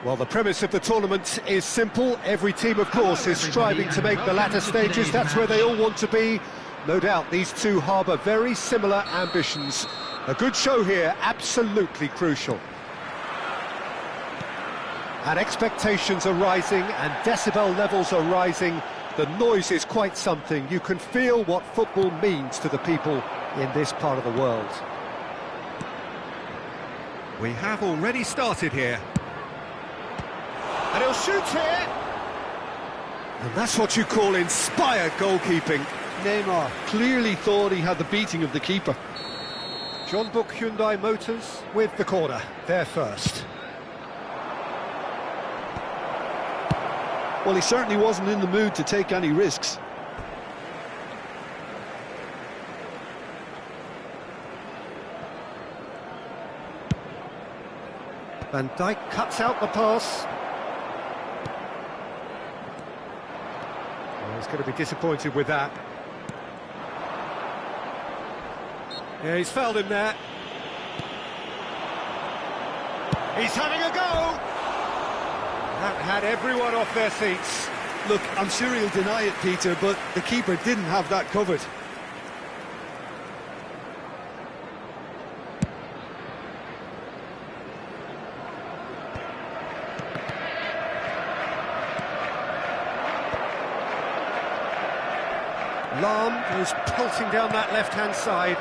Well, the premise of the tournament is simple. Every team, of course, is striving to make the latter stages. That's where they all want to be. No doubt these two harbour very similar ambitions. A good show here, absolutely crucial. And expectations are rising, and decibel levels are rising. The noise is quite something. You can feel what football means to the people in this part of the world. We have already started here. And he'll shoot here. And that's what you call inspired goalkeeping. Neymar clearly thought he had the beating of the keeper. John Book Hyundai Motors with the corner. They're first. Well, he certainly wasn't in the mood to take any risks. Van Dijk cuts out the pass. Well, he's going to be disappointed with that. Yeah, he's fouled him there. He's having a go! That had everyone off their seats. Look, I'm sure he'll deny it, Peter, but the keeper didn't have that covered. Lahm goes pelting down that left-hand side.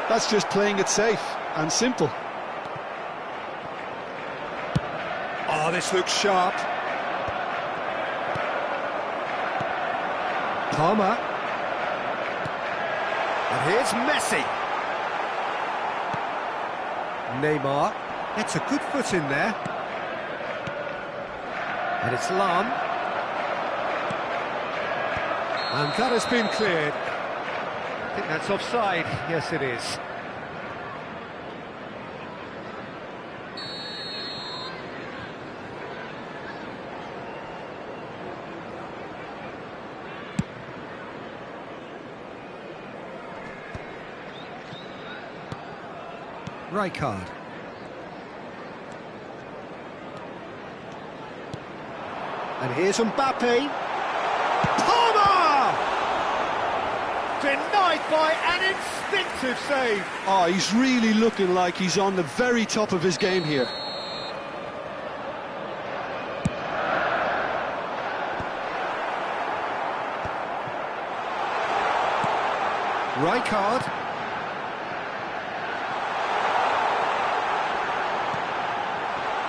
That's just playing it safe and simple. Oh, this looks sharp. Palmer. And here's Messi. Neymar gets a good foot in there. And it's Lahm. And that has been cleared. I think that's offside. Yes, it is. Rijkaard. And here's Mbappe. Palmer! Denied by an instinctive save. Oh, he's really looking like he's on the very top of his game here. Rijkaard.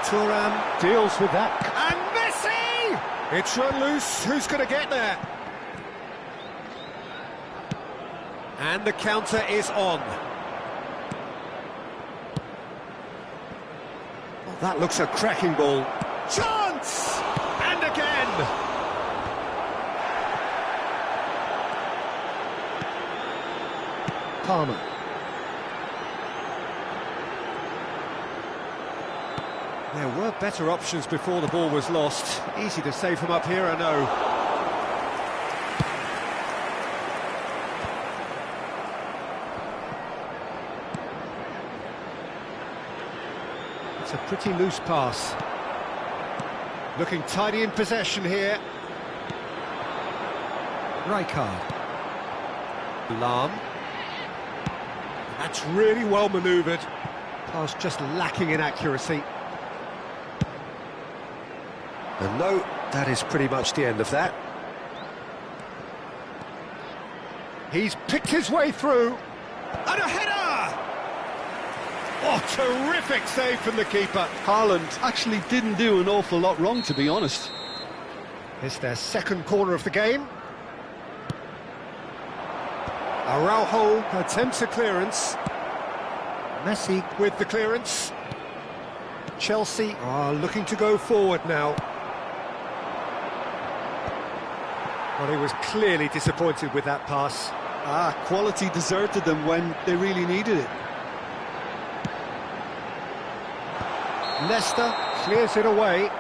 Thuram deals with that. And Messi! It's run loose. Who's going to get there? And the counter is on. Oh, that looks a cracking ball. Chance! And again! Palmer. There were better options before the ball was lost. Easy to save from up here, I know. It's a pretty loose pass. Looking tidy in possession here. Rijkaard. Lahm. That's really well manoeuvred. Pass just lacking in accuracy. And no, that is pretty much the end of that. He's picked his way through. And a header! Oh, terrific save from the keeper. Haaland actually didn't do an awful lot wrong, to be honest. It's their second corner of the game. Araujo attempts a clearance. Messi with the clearance. Chelsea are looking to go forward now. Well, he was clearly disappointed with that pass. Quality deserted them when they really needed it. Leicester clears it away.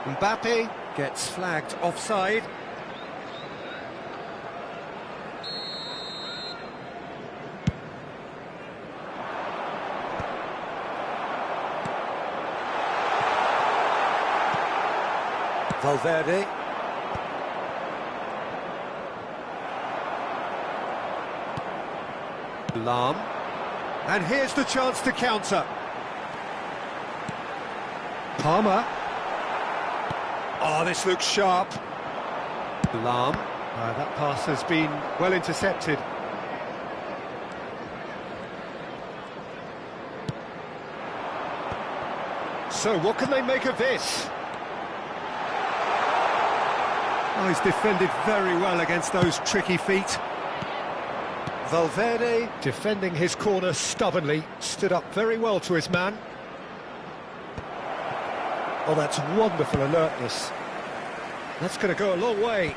Mbappe gets flagged offside. Valverde. Lahm. And here's the chance to counter. Palmer. Oh, this looks sharp. Lahm. That pass has been well intercepted. So what can they make of this? Oh, he's defended very well against those tricky feet. Valverde defending his corner stubbornly, stood up very well to his man. Oh, that's wonderful alertness. That's going to go a long way.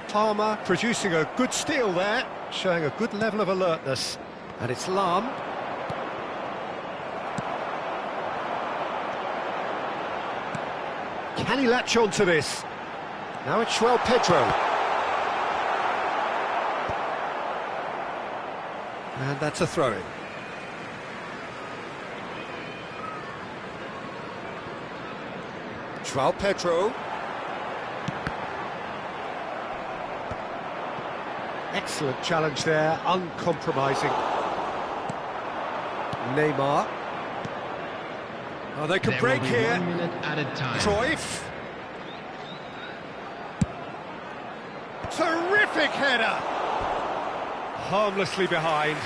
Palmer producing a good steal there, showing a good level of alertness. And it's Lahm. Can he latch on to this? Now it's João Pedro. And that's a throw-in. João Pedro. Excellent challenge there, uncompromising. Neymar. Oh, they can break here. 1 minute added time. Cruyff. Terrific header. Harmlessly behind.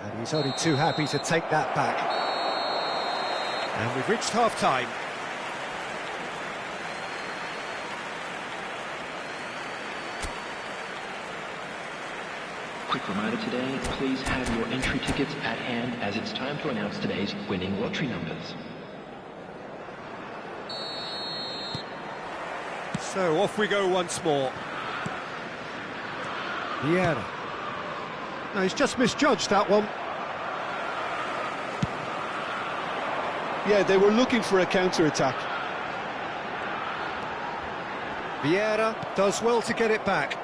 And he's only too happy to take that back. And we've reached half-time. Quick reminder today, please have your entry tickets at hand as it's time to announce today's winning lottery numbers. So off we go once more. Vieira. No, he's just misjudged that one. Yeah, they were looking for a counter-attack. Vieira does well to get it back.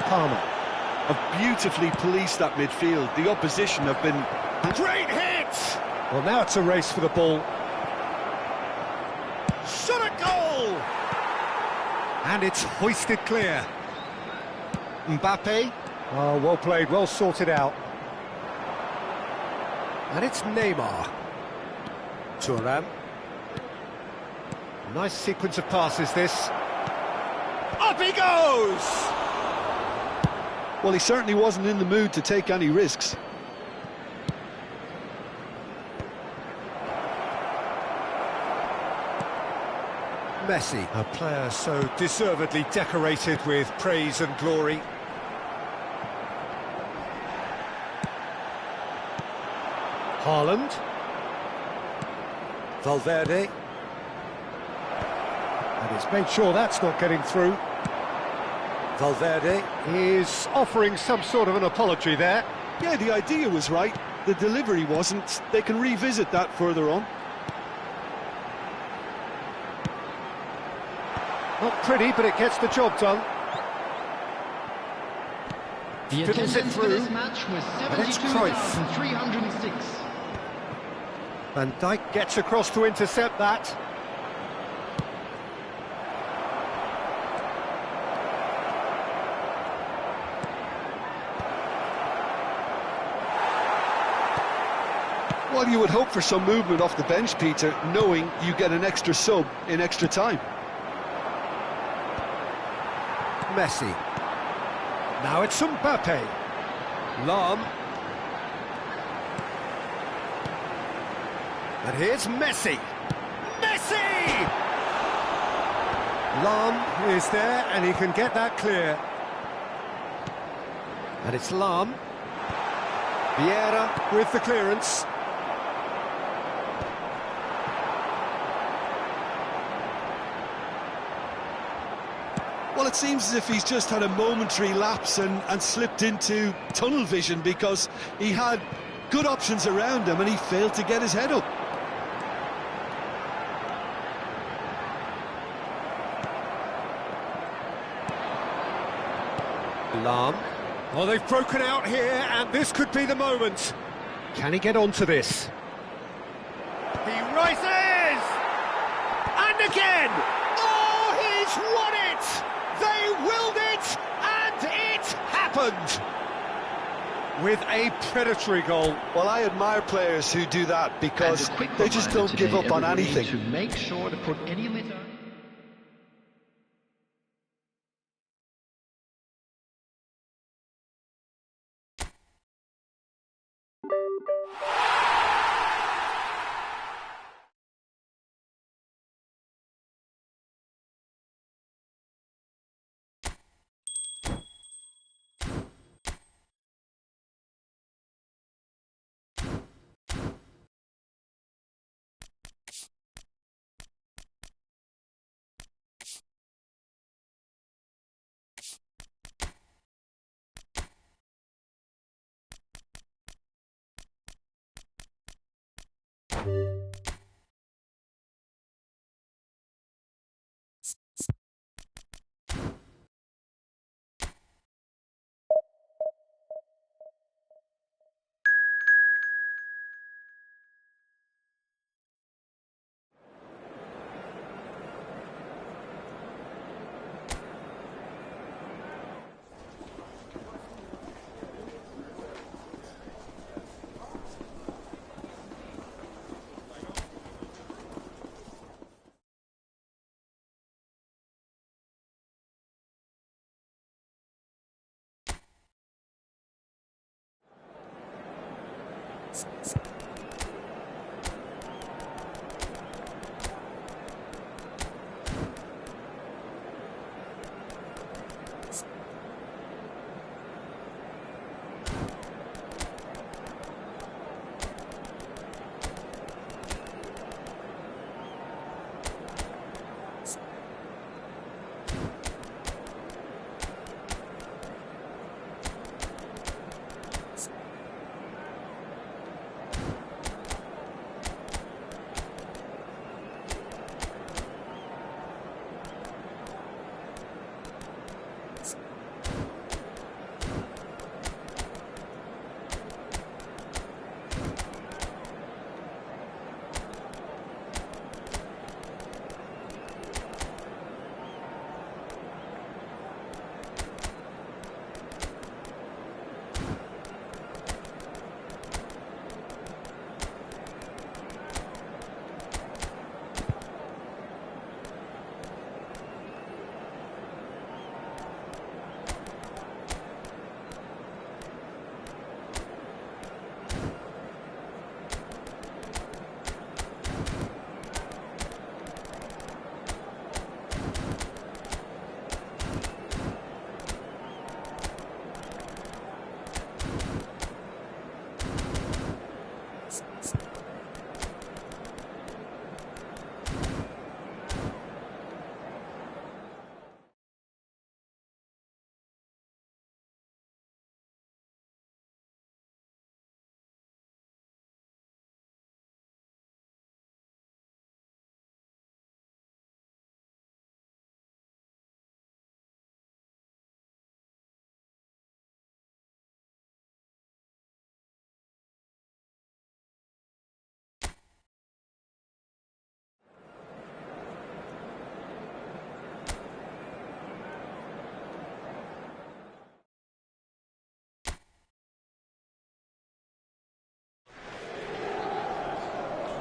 Palmer. Have beautifully policed that midfield. The opposition have been... Great hit! Well, now it's a race for the ball. Shot at goal! And it's hoisted clear. Mbappe. Oh, well played, well sorted out. And it's Neymar. Thuram. Nice sequence of passes, this. Up he goes! Well, he certainly wasn't in the mood to take any risks. Messi, a player so deservedly decorated with praise and glory. Haaland. Valverde. And he's made sure that's not getting through. Valverde is offering some sort of an apology there. Yeah, the idea was right. The delivery wasn't. They can revisit that further on. Not pretty, but it gets the job done. The Fiddles it attendance for through. this match was And it's Cruyff. 72,306. Van Dijk gets across to intercept that. Well, you would hope for some movement off the bench, Peter, knowing you get an extra sub in extra time. Messi. Now it's Mbappe. Lahm. And here's Messi. Messi! Lahm is there, and he can get that clear. And it's Lahm. Vieira with the clearance. Well, it seems as if he's just had a momentary lapse and slipped into tunnel vision, because he had good options around him, and he failed to get his head up. Lahm. Oh, they've broken out here, and this could be the moment. Can he get onto this? He rises! And again! Oh, he's won it! They willed it, and it happened! With a predatory goal. Well, I admire players who do that because And a quick they just reminder don't give today, up on everybody, anything. To make sure to put any litter.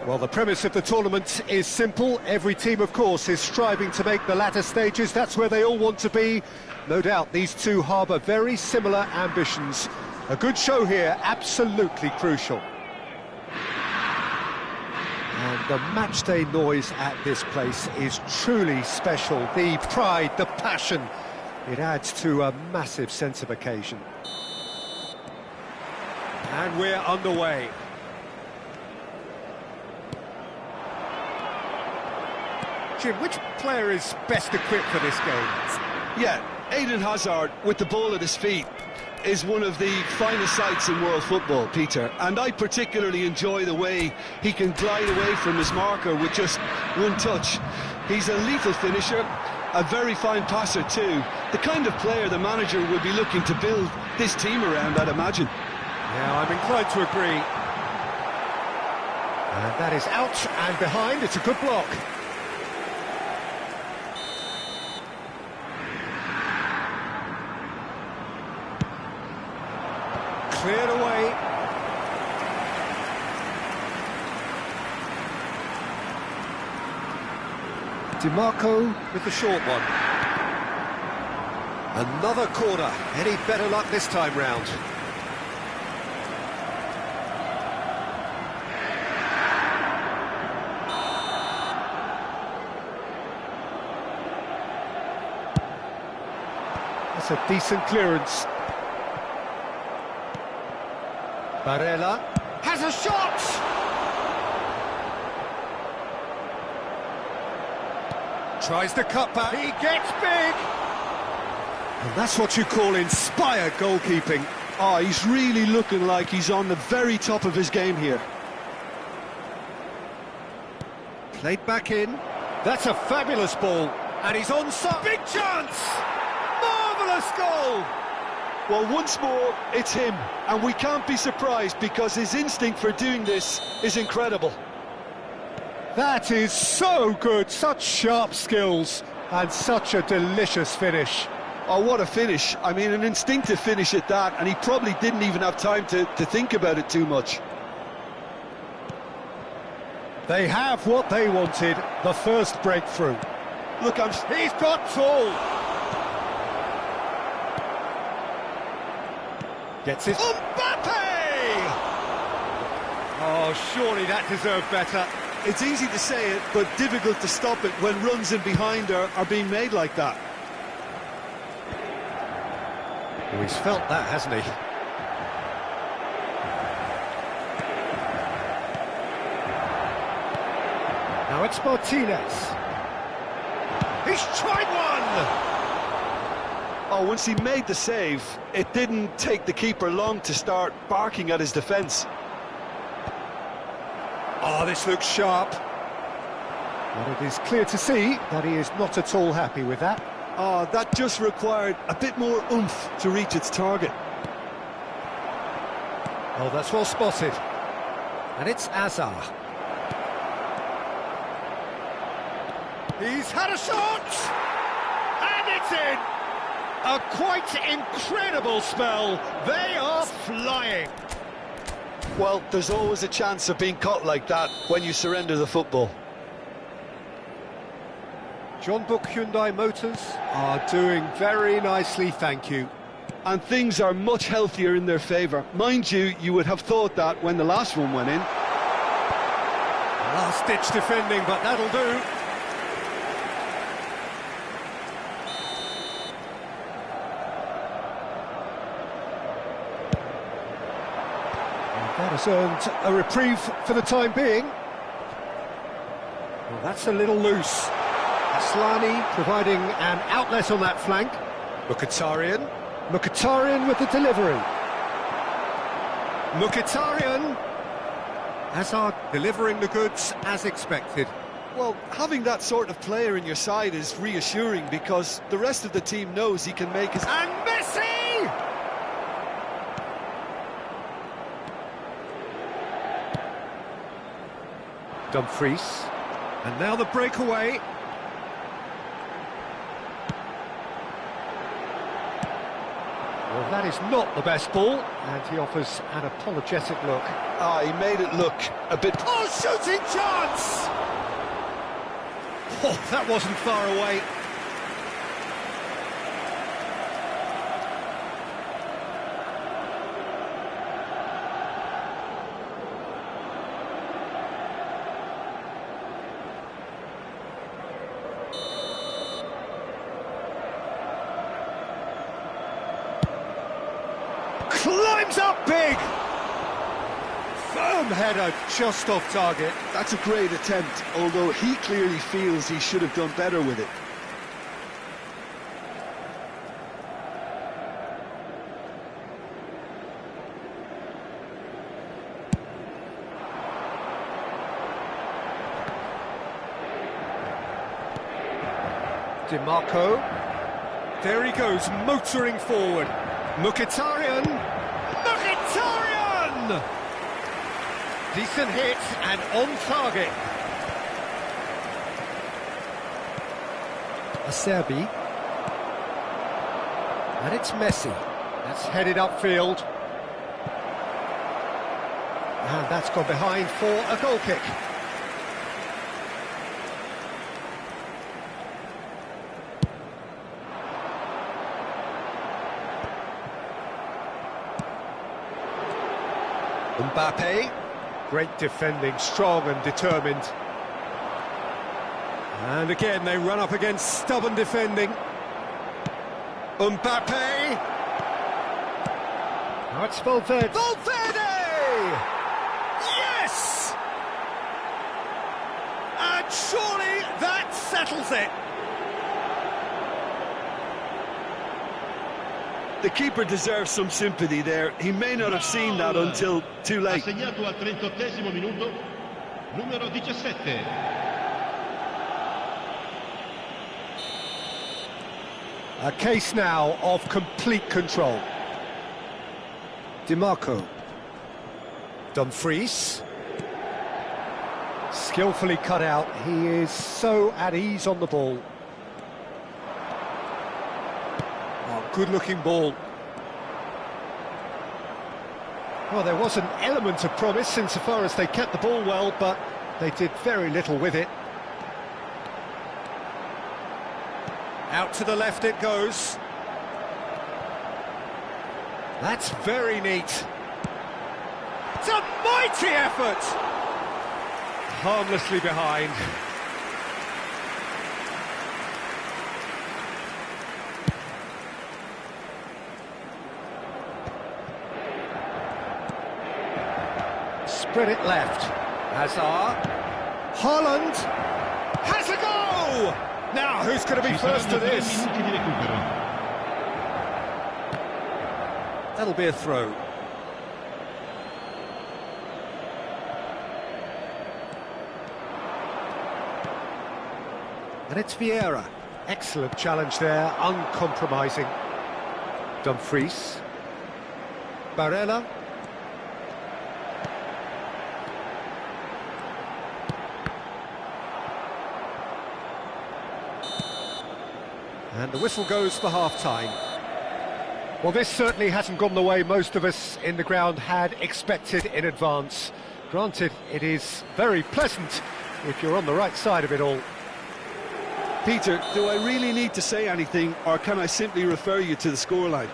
Well, the premise of the tournament is simple. Every team, of course, is striving to make the latter stages. That's where they all want to be. No doubt these two harbour very similar ambitions. A good show here, absolutely crucial. And the matchday noise at this place is truly special. The pride, the passion, it adds to a massive sense of occasion. And we're underway. Jim, which player is best equipped for this game? Yeah, Eden Hazard with the ball at his feet. is one of the finest sights in world football, Peter, and I particularly enjoy the way he can glide away from his marker with just one touch. He's a lethal finisher, a very fine passer too, the kind of player the manager would be looking to build this team around, I'd imagine. Yeah, I'm inclined to agree. And that is out and behind. It's a good block. Cleared away. DiMarco with the short one. Another corner. Any better luck this time round? That's a decent clearance. Barella has a shot! Tries the cutback. He gets big! And that's what you call inspired goalkeeping. Oh, he's really looking like he's on the very top of his game here. Played back in. That's a fabulous ball. And he's onside. Big chance! Marvellous goal! Well, once more, it's him, and we can't be surprised because his instinct for doing this is incredible. That is so good, such sharp skills, and such a delicious finish. Oh, what a finish. I mean, an instinctive finish at that, and he probably didn't even have time to think about it too much. They have what they wanted, the first breakthrough. Look, he's got tall! Gets it. Mbappe! Oh, surely that deserved better. It's easy to say it, but difficult to stop it when runs in behind are being made like that. Oh, he's felt that, hasn't he? Now it's Martinez. He's tried one! Oh, once he made the save, it didn't take the keeper long to start barking at his defence. Oh, this looks sharp. But it is clear to see that he is not at all happy with that. Oh, that just required a bit more oomph to reach its target. Oh, that's well spotted. And it's Azar. He's had a shot! And it's in! A quite incredible spell. They are flying. Well, there's always a chance of being caught like that when you surrender the football. John Book Hyundai Motors are doing very nicely, thank you. And things are much healthier in their favour. Mind you, you would have thought that when the last one went in. Last-ditch defending, but that'll do. That has earned a reprieve for the time being. Well, that's a little loose. Aslani providing an outlet on that flank. Mkhitaryan. Mkhitaryan with the delivery. Mkhitaryan. Hazard delivering the goods as expected. Well, having that sort of player in your side is reassuring because the rest of the team knows he can make his... And Messi! Dumfries, and now the breakaway. Well, that is not the best ball, and he offers an apologetic look. Ah, he made it look a bit... Oh, shooting chance! Oh, that wasn't far away. Climbs up big! Firm header just off target. That's a great attempt, although he clearly feels he should have done better with it. DiMarco. There he goes, motoring forward. Mkhitaryan! Mkhitaryan! Decent hit and on target. Acerbi. And it's Messi. That's headed upfield. And that's gone behind for a goal kick. Mbappe. Great defending, strong and determined. And again, they run up against stubborn defending. Mbappe! Now it's Valverde. Valverde! Yes! And surely that settles it. The keeper deserves some sympathy there. He may not have seen that until too late. Assegnato al 38esimo minuto, numero 17. A case now of complete control. DiMarco. Dumfries. Skillfully cut out. He is so at ease on the ball. Oh, good-looking ball. Well, there was an element of promise insofar as they kept the ball well, but they did very little with it. Out to the left it goes. That's very neat. It's a mighty effort! Harmlessly behind. Spread it left. Hazard. Haaland has a go! Now, who's going to be first to this? That'll be a throw. And it's Vieira. Excellent challenge there, uncompromising. Dumfries. Barella. And the whistle goes for half-time. Well, this certainly hasn't gone the way most of us in the ground had expected in advance. Granted, it is very pleasant if you're on the right side of it all. Peter, do I really need to say anything, or can I simply refer you to the scoreline?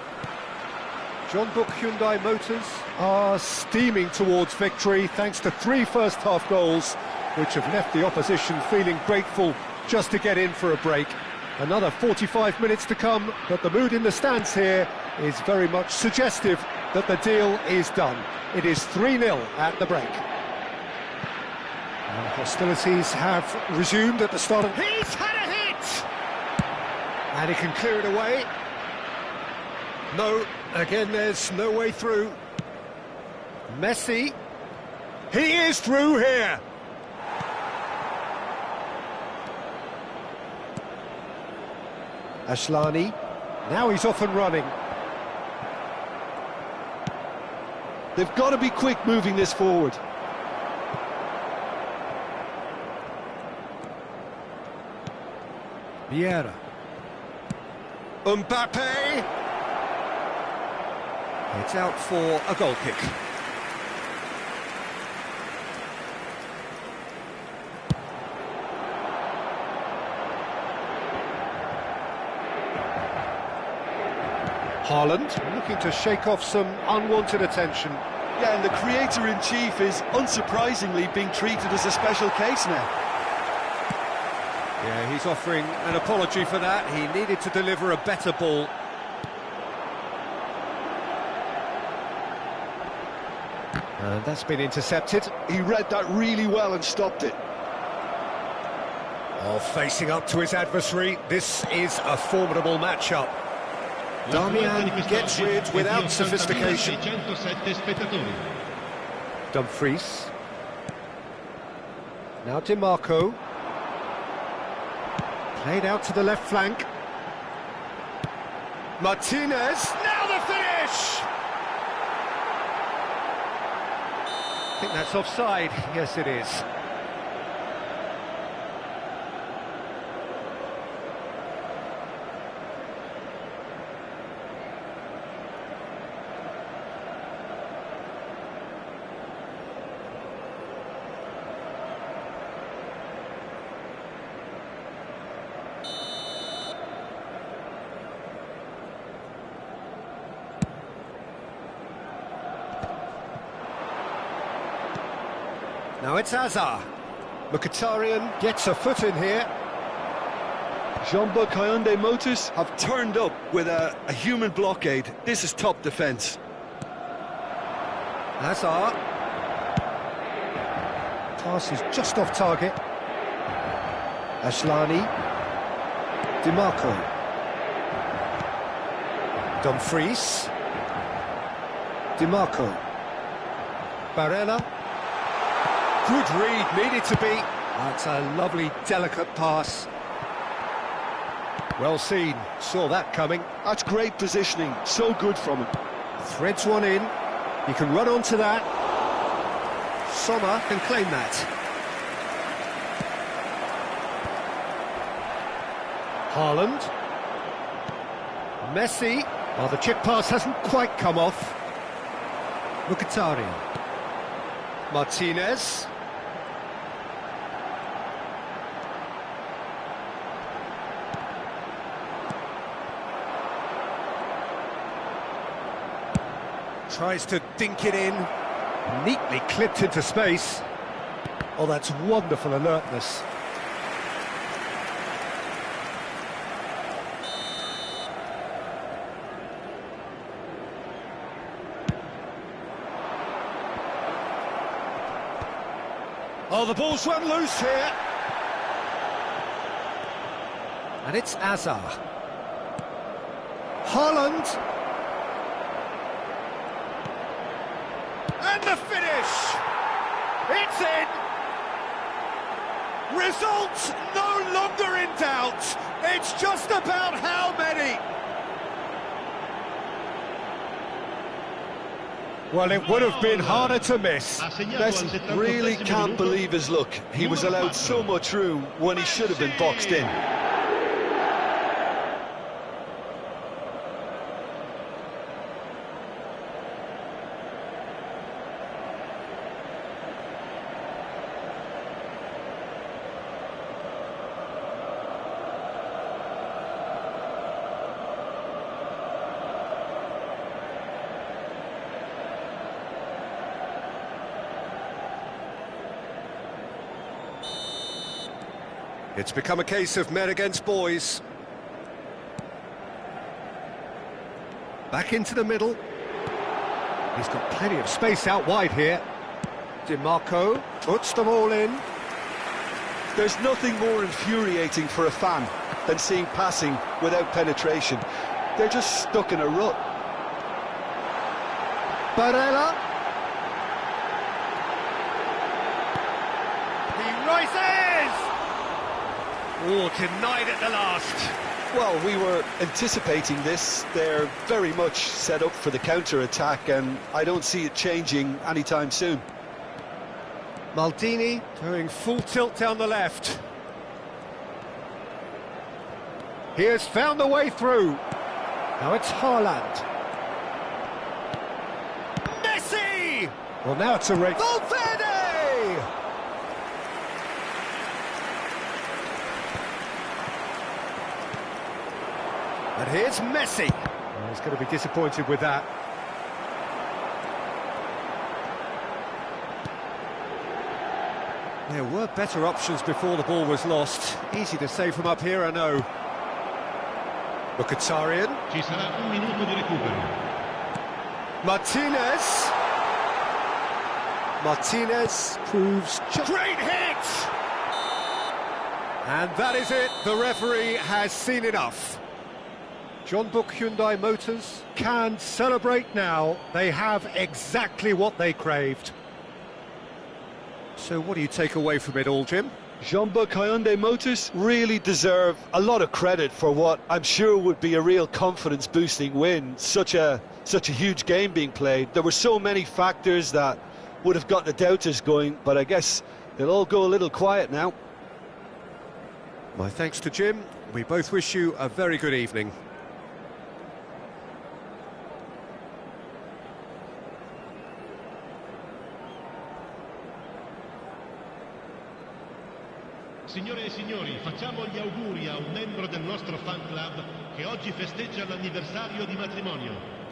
John Book Hyundai Motors are steaming towards victory thanks to 3 first-half goals, which have left the opposition feeling grateful just to get in for a break. Another 45 minutes to come, but the mood in the stands here is very much suggestive that the deal is done. It is 3-0 at the break. And hostilities have resumed at the start of... He's had a hit! And he can clear it away. No, again there's no way through. Messi. He is through here! Ashlani, now he's off and running. They've got to be quick moving this forward. Vieira. Mbappe! It's out for a goal kick. Haaland looking to shake off some unwanted attention. Yeah, and the creator-in-chief is unsurprisingly being treated as a special case now. Yeah, he's offering an apology for that. He needed to deliver a better ball. And that's been intercepted. He read that really well and stopped it. Oh, facing up to his adversary, this is a formidable matchup. Darmian gets rid without sophistication. Dumfries. Now DiMarco. Played out to the left flank. Martinez, now the finish! I think that's offside. Yes, it is. Now it's Hazard. Mkhitaryan gets a foot in here. Jean-Baptiste Hyundai Motors have turned up with a human blockade. This is top defence. Hazard. Pass is just off target. Ashlani. DiMarco. Dumfries. DiMarco. Barella. Good read, needed to be. That's a lovely, delicate pass. Well seen, saw that coming. That's great positioning, so good from him. Threads one in, he can run onto that. Sommer can claim that. Haaland. Messi. Oh, the chip pass hasn't quite come off. Mkhitaryan. Martinez. Tries to dink it in, neatly clipped into space. Oh, that's wonderful alertness. Oh, the ball's run loose here. And it's Hazard. Haaland. And the finish! It's in! Results no longer in doubt! It's just about how many! Well, it would have been harder to miss. Messi really can't believe his luck. He was allowed so much room when he should have been boxed in. It's become a case of men against boys. Back into the middle. He's got plenty of space out wide here. DiMarco puts them all in. There's nothing more infuriating for a fan than seeing passing without penetration. They're just stuck in a rut. Barella. He rises! Oh, denied at the last. Well, we were anticipating this. They're very much set up for the counter-attack, and I don't see it changing anytime soon. Maldini going full tilt down the left. He has found the way through. Now it's Haaland. Messi! Well, now it's a race. Valverde! And here's Messi. Oh, he's going to be disappointed with that. There were better options before the ball was lost. Easy to say from up here, I know. Mkhitaryan. Ci sarà un minuto di recupero. Martinez. Martinez proves just... Great hit! And that is it. The referee has seen enough. Jeonbuk Hyundai Motors can celebrate now. They have exactly what they craved. So what do you take away from it all, Jim? Jean-Baptiste Hyundai Motors really deserve a lot of credit for what I'm sure would be a real confidence-boosting win. Such a huge game being played. There were so many factors that would have got the doubters going, but I guess they'll all go a little quiet now. My thanks to Jim. We both wish you a very good evening. Signore e signori, facciamo gli auguri a un membro del nostro fan club che oggi festeggia l'anniversario di matrimonio.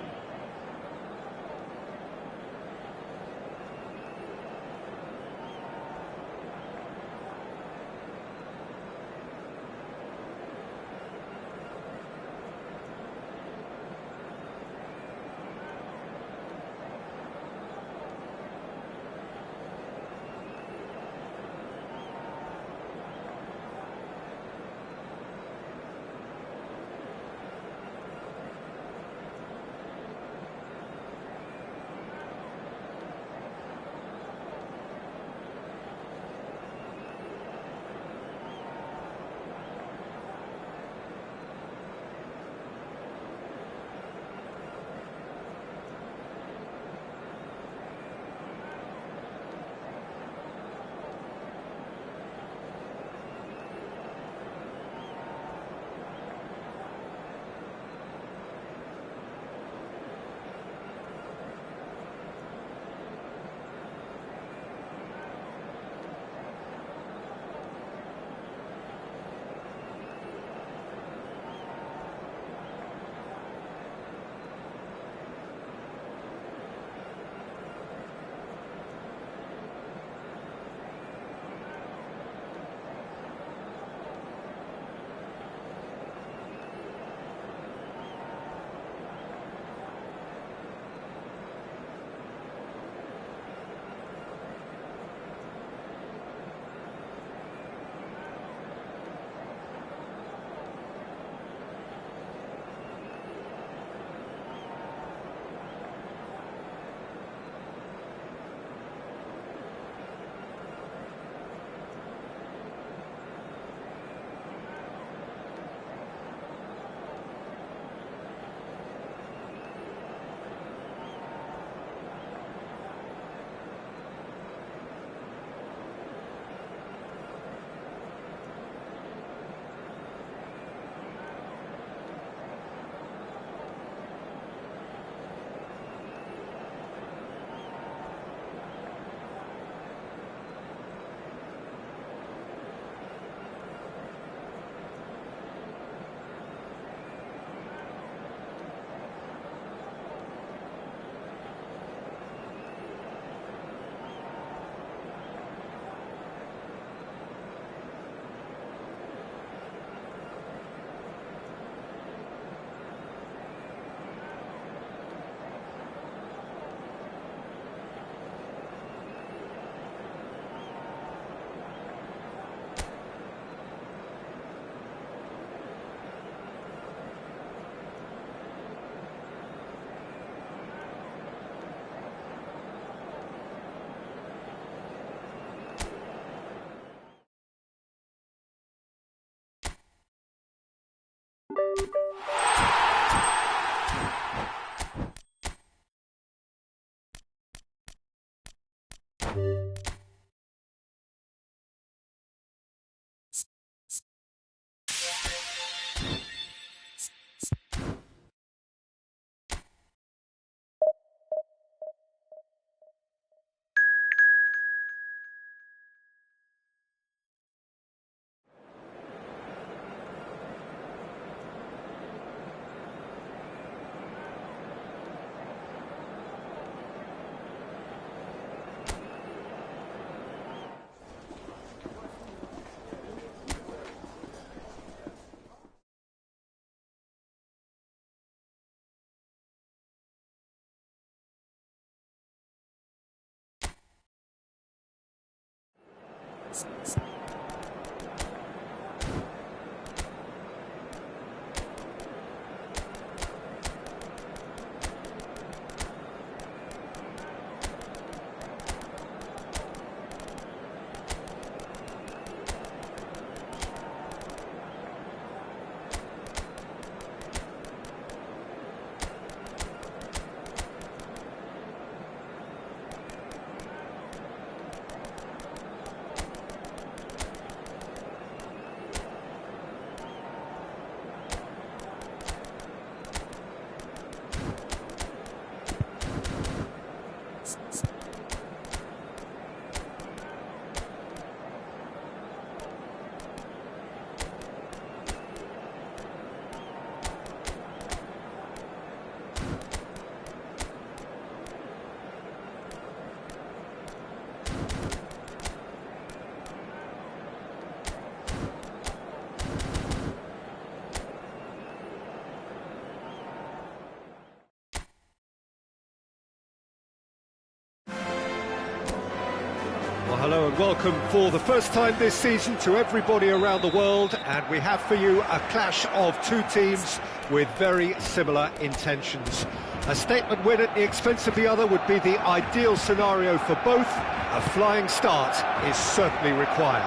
Hello and welcome for the first time this season to everybody around the world, and we have for you a clash of two teams with very similar intentions. A statement win at the expense of the other would be the ideal scenario for both. A flying start is certainly required.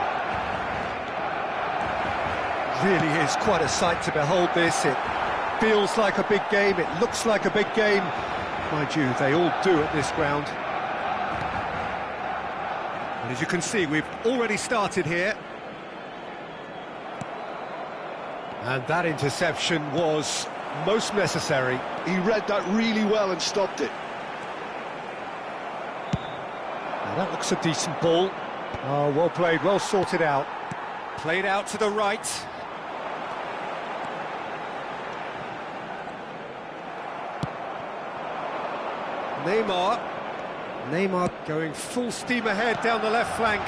Really is quite a sight to behold this. It feels like a big game, it looks like a big game. Mind you, they all do at this ground. And as you can see, we've already started here. And that interception was most necessary. He read that really well and stopped it. Now that looks a decent ball. Oh, well played, well sorted out. Played out to the right. Neymar going full steam ahead down the left flank.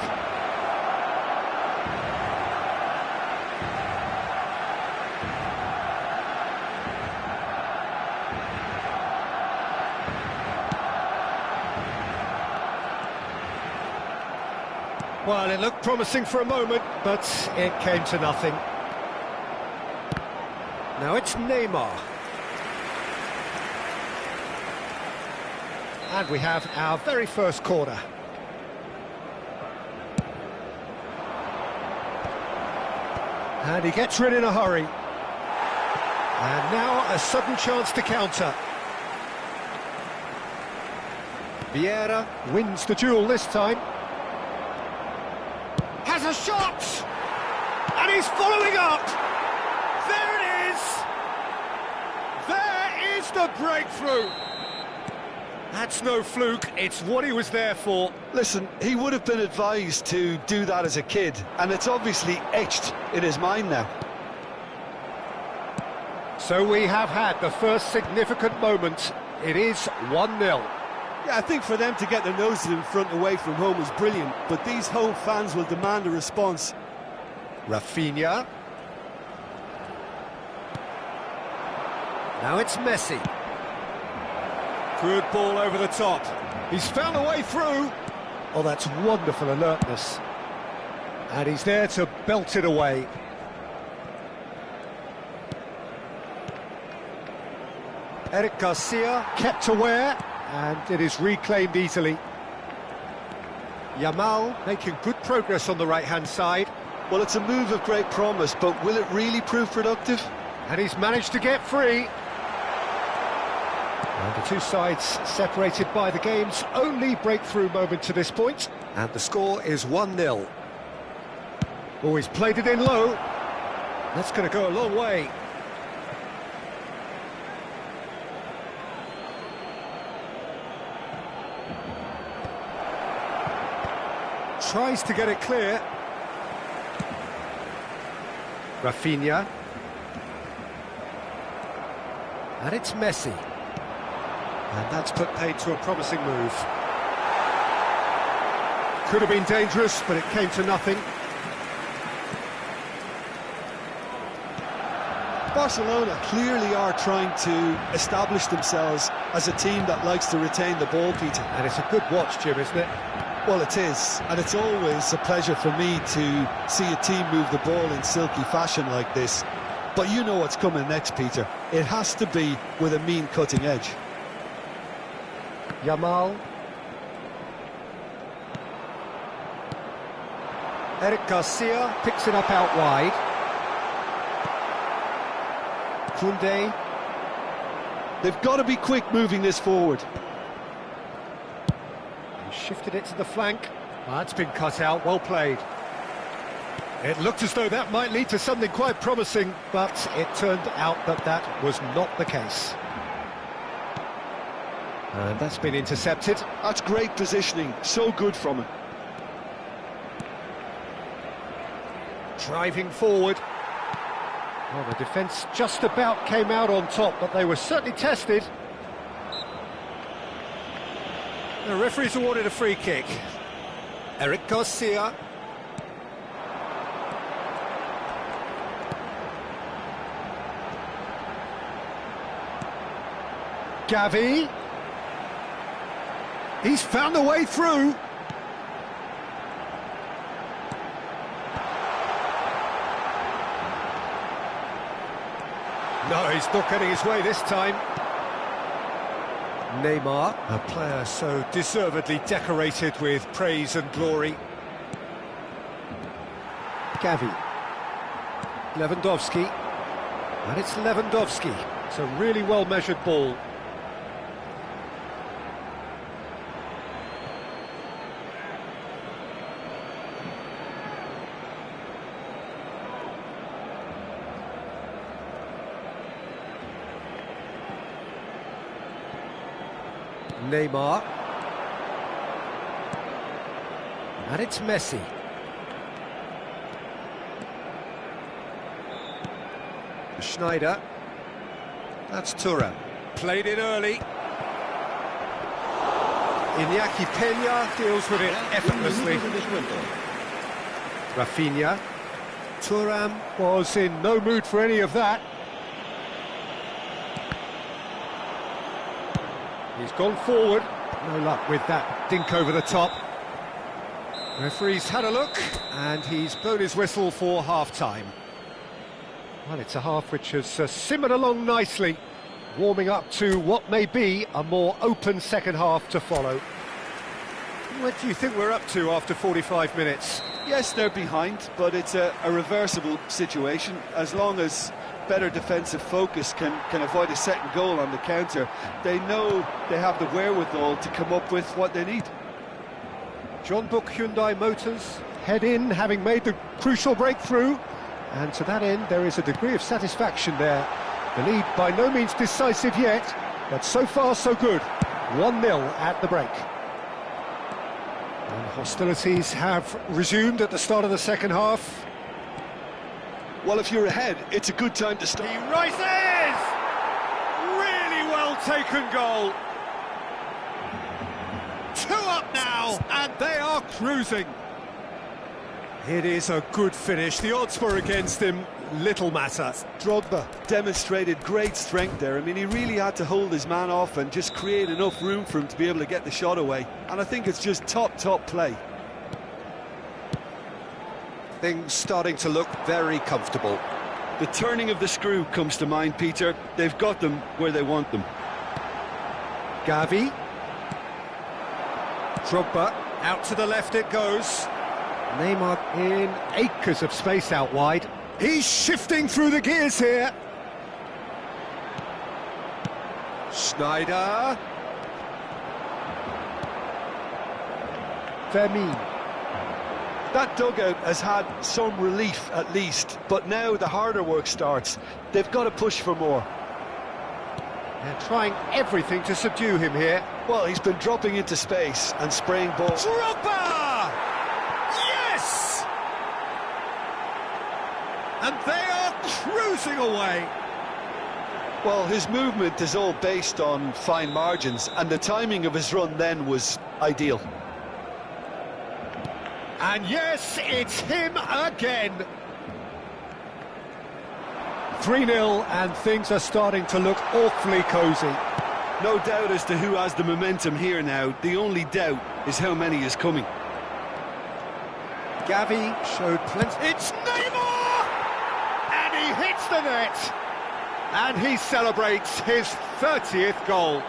Well, it looked promising for a moment, but it came to nothing. Now it's Neymar. And we have our very first corner. And he gets rid in a hurry. And now a sudden chance to counter. Vieira wins the duel this time. Has a shot! And he's following up! There it is! There is the breakthrough! That's no fluke, it's what he was there for. Listen, he would have been advised to do that as a kid, and it's obviously etched in his mind now. So we have had the first significant moment. It is 1-0. Yeah, I think for them to get their noses in front away from home was brilliant, but these home fans will demand a response. Rafinha. Now it's Messi. Good ball over the top. He's found a way through. Oh, that's wonderful alertness. And he's there to belt it away. Eric Garcia kept aware, and it is reclaimed easily. Yamal making good progress on the right-hand side. Well, it's a move of great promise, but will it really prove productive? And he's managed to get free. And the two sides separated by the game's only breakthrough moment to this point. And the score is 1-0. Oh, he's played it in low. That's going to go a long way. Tries to get it clear. Rafinha. And it's Messi. And that's put paid to a promising move. Could have been dangerous, but it came to nothing. Barcelona clearly are trying to establish themselves as a team that likes to retain the ball, Peter. And it's a good watch, Jim, isn't it? Well, it is, and it's always a pleasure for me to see a team move the ball in silky fashion like this. But you know what's coming next, Peter. It has to be with a mean cutting edge. Yamal. Eric Garcia picks it up out wide. Koundé. They've got to be quick moving this forward. He shifted it to the flank. That's been cut out, well played. It looked as though that might lead to something quite promising, but it turned out that that was not the case. And that's been intercepted. That's great positioning, so good from him. Driving forward. Well, the defence just about came out on top, but they were certainly tested. The referee's awarded a free kick. Eric Garcia. Gavi. He's found a way through. No, he's not getting his way this time. Neymar, a player so deservedly decorated with praise and glory. Gavi. Lewandowski. And it's Lewandowski. It's a really well-measured ball. Neymar. And it's Messi. Schneider. That's Thuram. Played in early. Iñaki Peña deals with it effortlessly. Rafinha. Thuram was in no mood for any of that. He's gone forward. No luck with that dink over the top. Referee's had a look, and he's blown his whistle for half-time. Well, it's a half which has simmered along nicely, warming up to what may be a more open second half to follow. What do you think we're up to after 45 minutes? Yes, they're behind, but it's a reversible situation. As long as better defensive focus can avoid a second goal on the counter, they know they have the wherewithal to come up with what they need. John Book Hyundai Motors head in, having made the crucial breakthrough, and to that end there is a degree of satisfaction there. The lead by no means decisive yet, but so far so good. 1-0 at the break. And hostilities have resumed at the start of the second half. Well, if you're ahead, it's a good time to start. He rises! Really well taken goal. 2 up now, and they are cruising. It is a good finish. The odds were against him. Little matter. Drogba demonstrated great strength there. I mean, he really had to hold his man off and just create enough room for him to be able to get the shot away. And I think it's just top play. Things starting to look very comfortable. The turning of the screw comes to mind, Peter. They've got them where they want them. Gavi. Drogba, out to the left it goes. Neymar in acres of space out wide. He's shifting through the gears here. Schneider. Vermin. That dugout has had some relief at least, but now the harder work starts. They've got to push for more. They're trying everything to subdue him here. Well, he's been dropping into space and spraying balls. Drogba! Yes! And they are cruising away. Well, his movement is all based on fine margins, and the timing of his run then was ideal. And yes, it's him again. 3-0, and things are starting to look awfully cosy. No doubt as to who has the momentum here now. The only doubt is how many is coming. Gavi showed plenty. It's Neymar! And he hits the net. And he celebrates his 30th goal.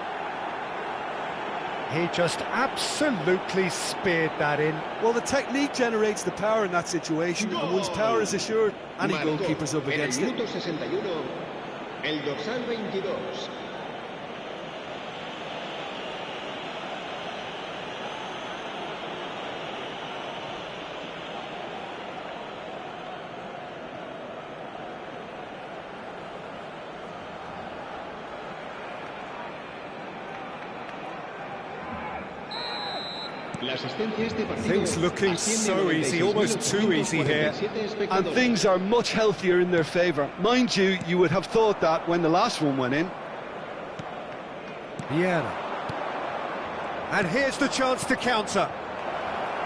He just absolutely speared that in. Well, the technique generates the power in that situation, and once power is assured, any goalkeeper's up against it. Minuto 61, el dorsal 22. Things looking so easy, almost too easy here. And things are much healthier in their favour. Mind you, you would have thought that when the last one went in. Vieira. And here's the chance to counter.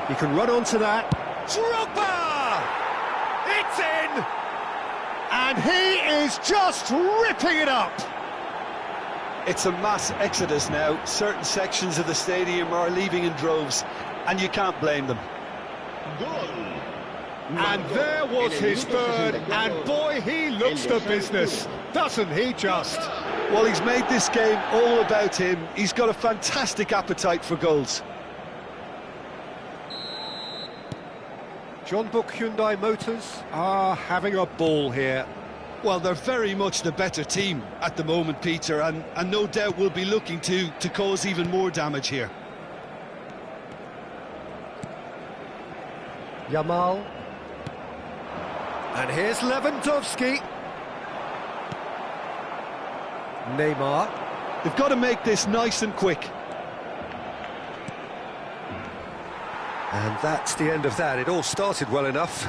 He can run onto that. Drogba! It's in! And he is just ripping it up! It's a mass exodus now. Certain sections of the stadium are leaving in droves, and you can't blame them. Goal. And there was his third, and boy, he looks the business, doesn't he just? Well, he's made this game all about him. He's got a fantastic appetite for goals. John Book Hyundai Motors are having a ball here. Well, they're very much the better team at the moment, Peter, and no doubt will be looking to cause even more damage here. Yamal. And here's Lewandowski. Neymar. They've got to make this nice and quick. And that's the end of that. It all started well enough.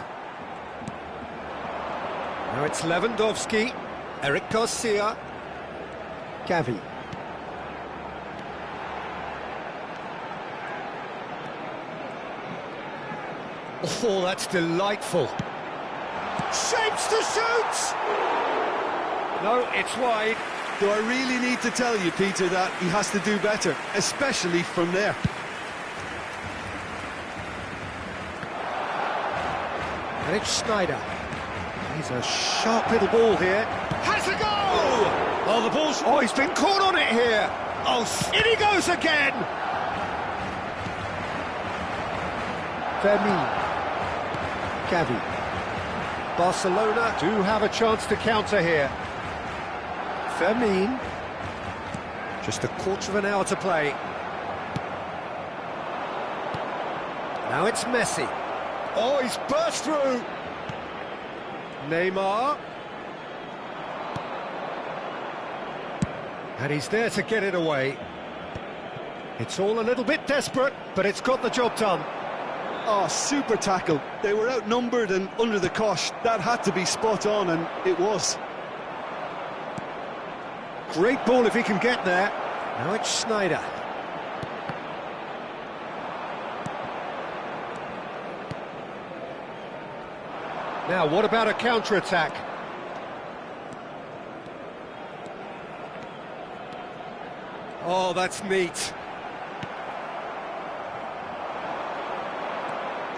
Now it's Lewandowski. Eric Garcia. Gavi. Oh, that's delightful. Shapes to shoot! No, it's wide. Do I really need to tell you, Peter, that he has to do better, especially from there? And it's Schneider. He's a sharp little ball here. Has a go! Oh, the ball's... Oh, he's been caught on it here. Oh, in he goes again! Fermin. Gavi. Barcelona do have a chance to counter here. Fermin. Just a quarter of an hour to play. Now it's Messi. Oh, he's burst through. Neymar. And he's there to get it away. It's all a little bit desperate, but it's got the job done. Oh, super tackle. They were outnumbered and under the cosh. That had to be spot on, and it was. Great ball if he can get there. Now it's Schneider. Now, what about a counter-attack? Oh, that's neat.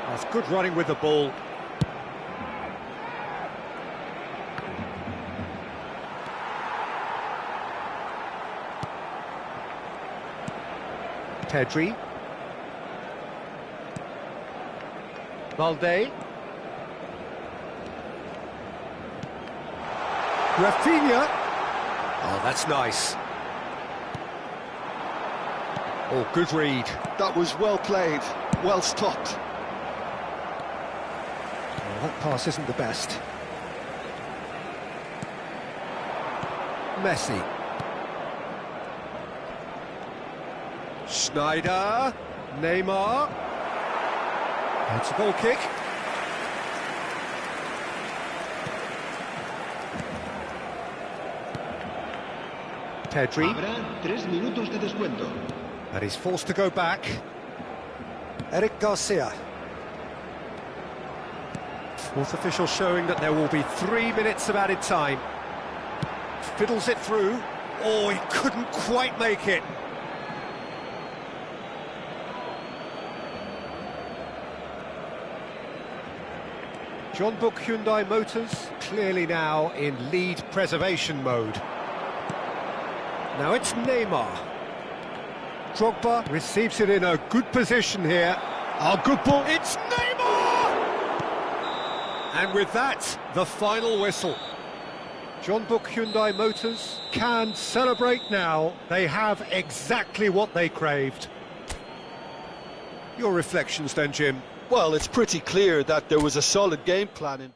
That's good running with the ball. Pedri. Valde. Rafinha. Oh, that's nice. Oh, good read. That was well played, well stopped. Oh, that pass isn't the best. Messi. Schneider. Neymar. That's a goal kick. Pedri. Habrá 3 minutos de descuento. And he's forced to go back. Eric Garcia. Fourth official showing that there will be 3 minutes of added time. Fiddles it through. Oh, he couldn't quite make it. John Book Hyundai Motors clearly now in lead preservation mode. Now it's Neymar. Drogba receives it in a good position here. Oh, good ball. It's Neymar! And with that, the final whistle. John Book Hyundai Motors can celebrate now. They have exactly what they craved. Your reflections then, Jim? Well, it's pretty clear that there was a solid game plan in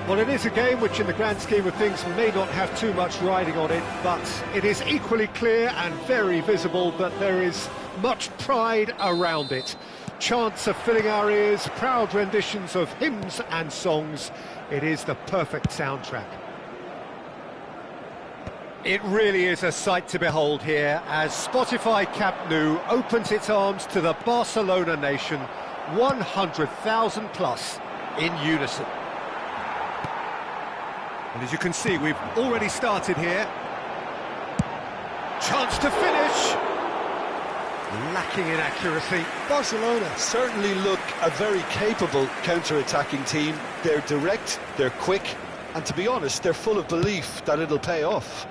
Well, it is a game which in the grand scheme of things may not have too much riding on it, but it is equally clear and very visible that there is much pride around it. Chants are filling our ears, proud renditions of hymns and songs. It is the perfect soundtrack. It really is a sight to behold here as Spotify Camp Nou opens its arms to the Barcelona nation, 100,000 plus in unison. And as you can see, we've already started here. Chance to finish. Lacking in accuracy. Barcelona certainly look a very capable counter-attacking team. They're direct, they're quick, and to be honest, they're full of belief that it'll pay off.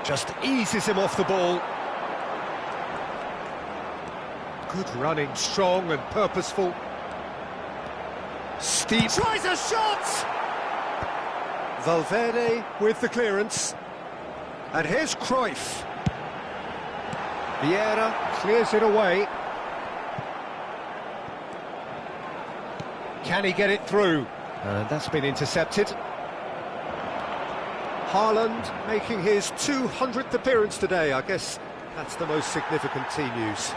Just eases him off the ball. Good running, strong and purposeful. Steep. Tries a shot! Valverde with the clearance. And here's Cruyff. Vieira clears it away. Can he get it through? And that's been intercepted. Haaland making his 200th appearance today. I guess that's the most significant team news.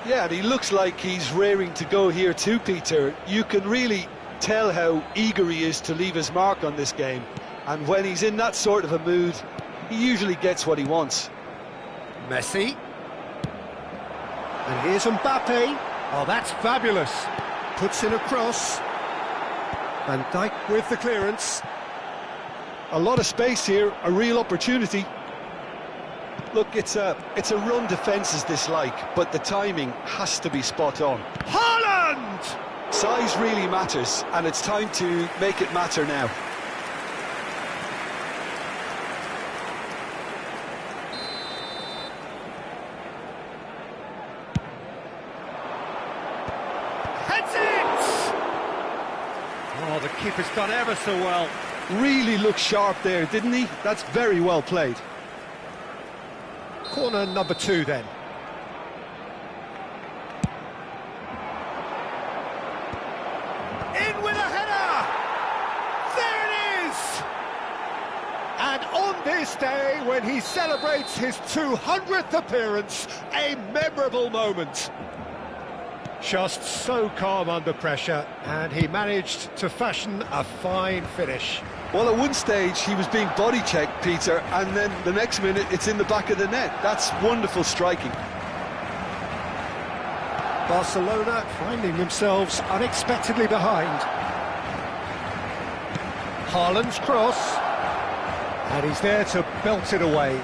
Yeah, and he looks like he's raring to go here too, Peter. You can really tell how eager he is to leave his mark on this game. And when he's in that sort of a mood, he usually gets what he wants. Messi. And here's Mbappe. Oh, that's fabulous. Puts in a cross. Van Dijk with the clearance. A lot of space here, a real opportunity. Look, it's a run defence is dislike, but the timing has to be spot on. Haaland! Size really matters, and it's time to make it matter now. Heads it! Oh, the keeper's done ever so well. Really looked sharp there, didn't he? That's very well played. Corner number 2 then. In with a header! There it is! And on this day, when he celebrates his 200th appearance, a memorable moment. Just so calm under pressure, and he managed to fashion a fine finish. Well, at one stage he was being body checked, Peter, and then the next minute it's in the back of the net. That's wonderful striking. Barcelona finding themselves unexpectedly behind. Haaland's cross, and he's there to belt it away.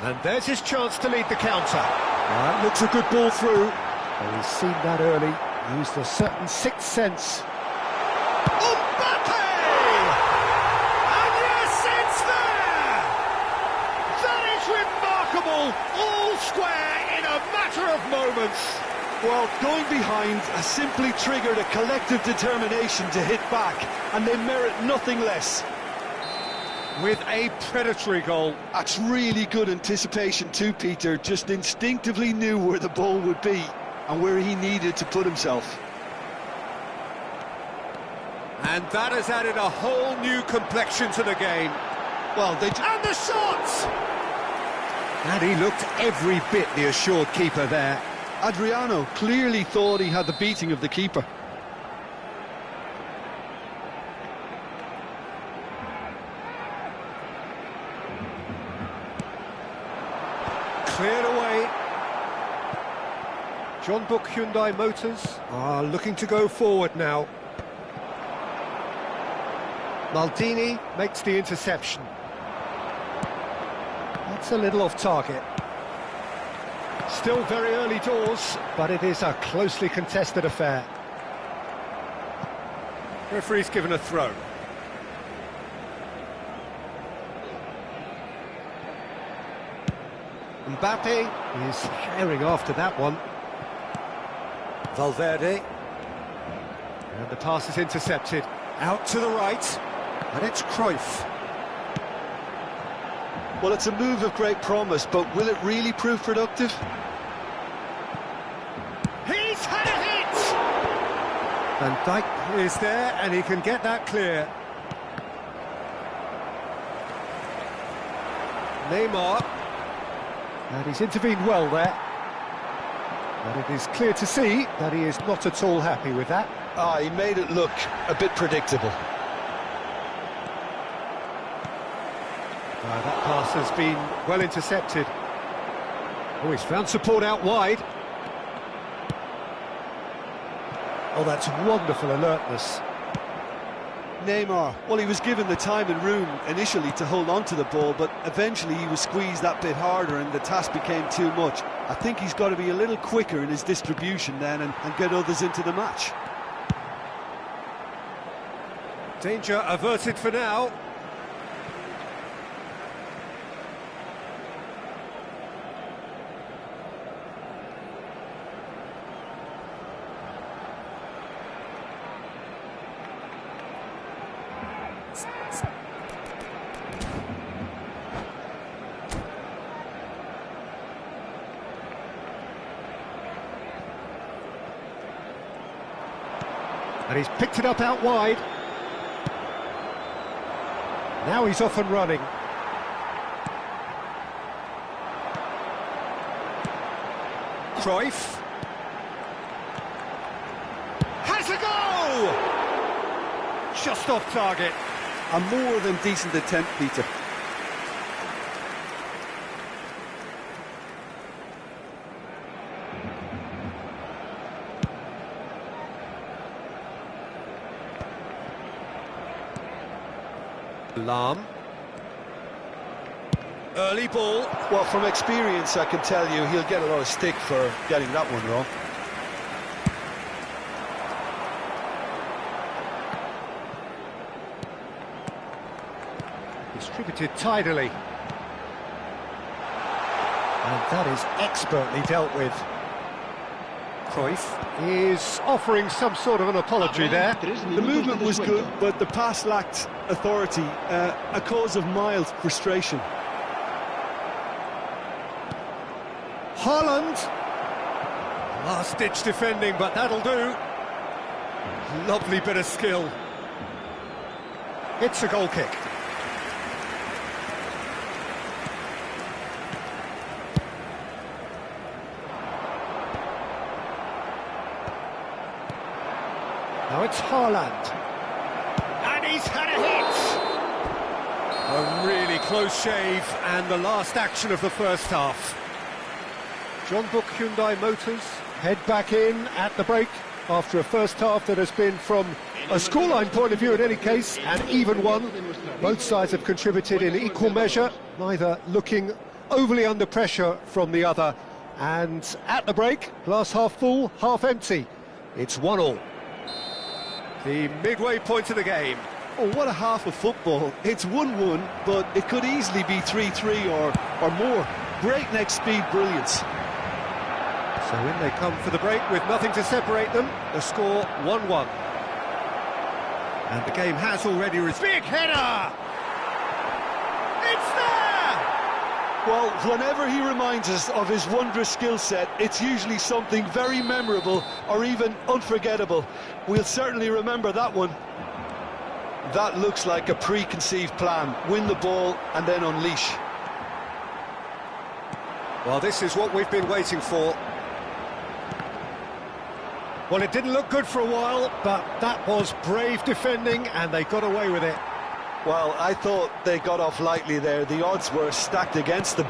And there's his chance to lead the counter. That looks a good ball through. Well, he's seen that early, used a certain sixth sense. Mbappe! And yes, it's there! That is remarkable, all square in a matter of moments. Well, going behind has simply triggered a collective determination to hit back, and they merit nothing less. With a predatory goal. That's really good anticipation too, Peter. Just instinctively knew where the ball would be and where he needed to put himself. And that has added a whole new complexion to the game. Well, and the shot! And he looked every bit the assured keeper there. Adriano clearly thought he had the beating of the keeper. Cleared away. John Book Hyundai Motors are looking to go forward now. Maldini makes the interception. That's a little off target. Still very early doors, but it is a closely contested affair. Referee's given a throw. Mbappe is herring after that one. Valverde. And the pass is intercepted. Out to the right. And it's Cruyff. Well, it's a move of great promise, but will it really prove productive? He Van Dijk is there, and he can get that clear. Neymar. And he's intervened well there. But it is clear to see that he is not at all happy with that. He made it look a bit predictable. That pass has been well intercepted. Oh, he's found support out wide. Oh, that's wonderful alertness. Neymar, well, he was given the time and room initially to hold on to the ball, but eventually he was squeezed that bit harder and the task became too much. I think he's got to be a little quicker in his distribution then and get others into the match. Danger averted for now. And he's picked it up out wide. Now he's off and running. Cruyff. Has a goal! Just off target. A more than decent attempt, Peter. Lahm. Early ball. Well, from experience, I can tell you he'll get a lot of stick for getting that one wrong. Distributed tidily. And that is expertly dealt with. Cruyff is offering some sort of an apology there. The movement was good, but the pass lacked authority, a cause of mild frustration. Haaland. Last-ditch defending, but that'll do. Lovely bit of skill. It's a goal kick. Now it's Haaland. And he's had a hit! A really close shave, and the last action of the first half. John Book Hyundai Motors head back in at the break after a first half that has been, from a scoreline point of view in any case, an even one. Both sides have contributed in equal measure, neither looking overly under pressure from the other. And at the break, glass half full, half empty. It's 1-1. The midway point of the game. Oh, what a half of football. It's 1-1, but it could easily be 3-3 or more. Breakneck speed brilliance. So in they come for the break with nothing to separate them. The score 1-1. And the game has already resumed. Big header! It's there! Well, whenever he reminds us of his wondrous skill set, it's usually something very memorable or even unforgettable. We'll certainly remember that one. That looks like a preconceived plan. Win the ball and then unleash. Well, this is what we've been waiting for. Well, it didn't look good for a while, but that was brave defending, and they got away with it. Well, I thought they got off lightly there. The odds were stacked against them.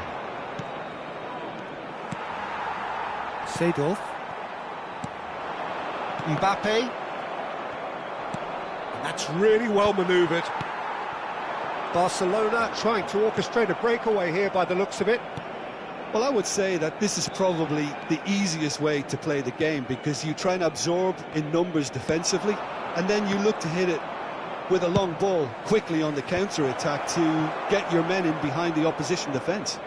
Seedorf. Mbappe. And that's really well manoeuvred. Barcelona trying to orchestrate a breakaway here by the looks of it. Well, I would say that this is probably the easiest way to play the game, because you try and absorb in numbers defensively, and then you look to hit it with a long ball quickly on the counter-attack to get your men in behind the opposition defence.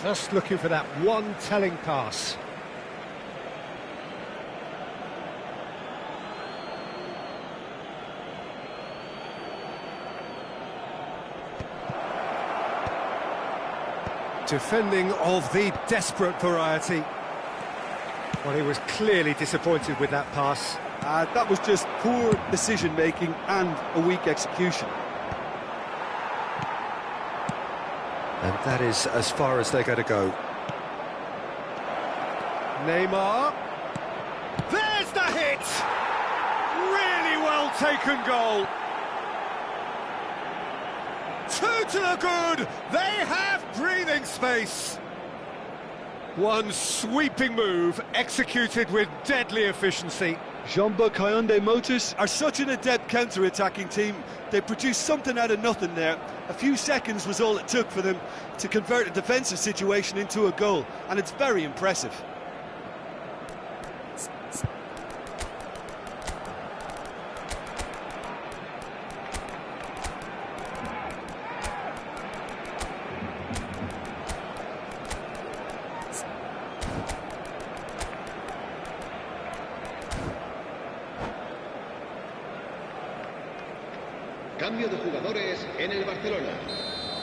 Just looking for that one telling pass. Defending of the desperate variety. Well, he was clearly disappointed with that pass. That was just poor decision-making and a weak execution. And that is as far as they're going to go. Neymar. There's the hit! Really well taken goal. 2 to the good. They have breathing space. One sweeping move, executed with deadly efficiency. Jean-Baptiste Hyundai Motors are such an adept counter-attacking team. They produced something out of nothing there. A few seconds was all it took for them to convert a defensive situation into a goal, and it's very impressive. Cambio de jugadores en el Barcelona.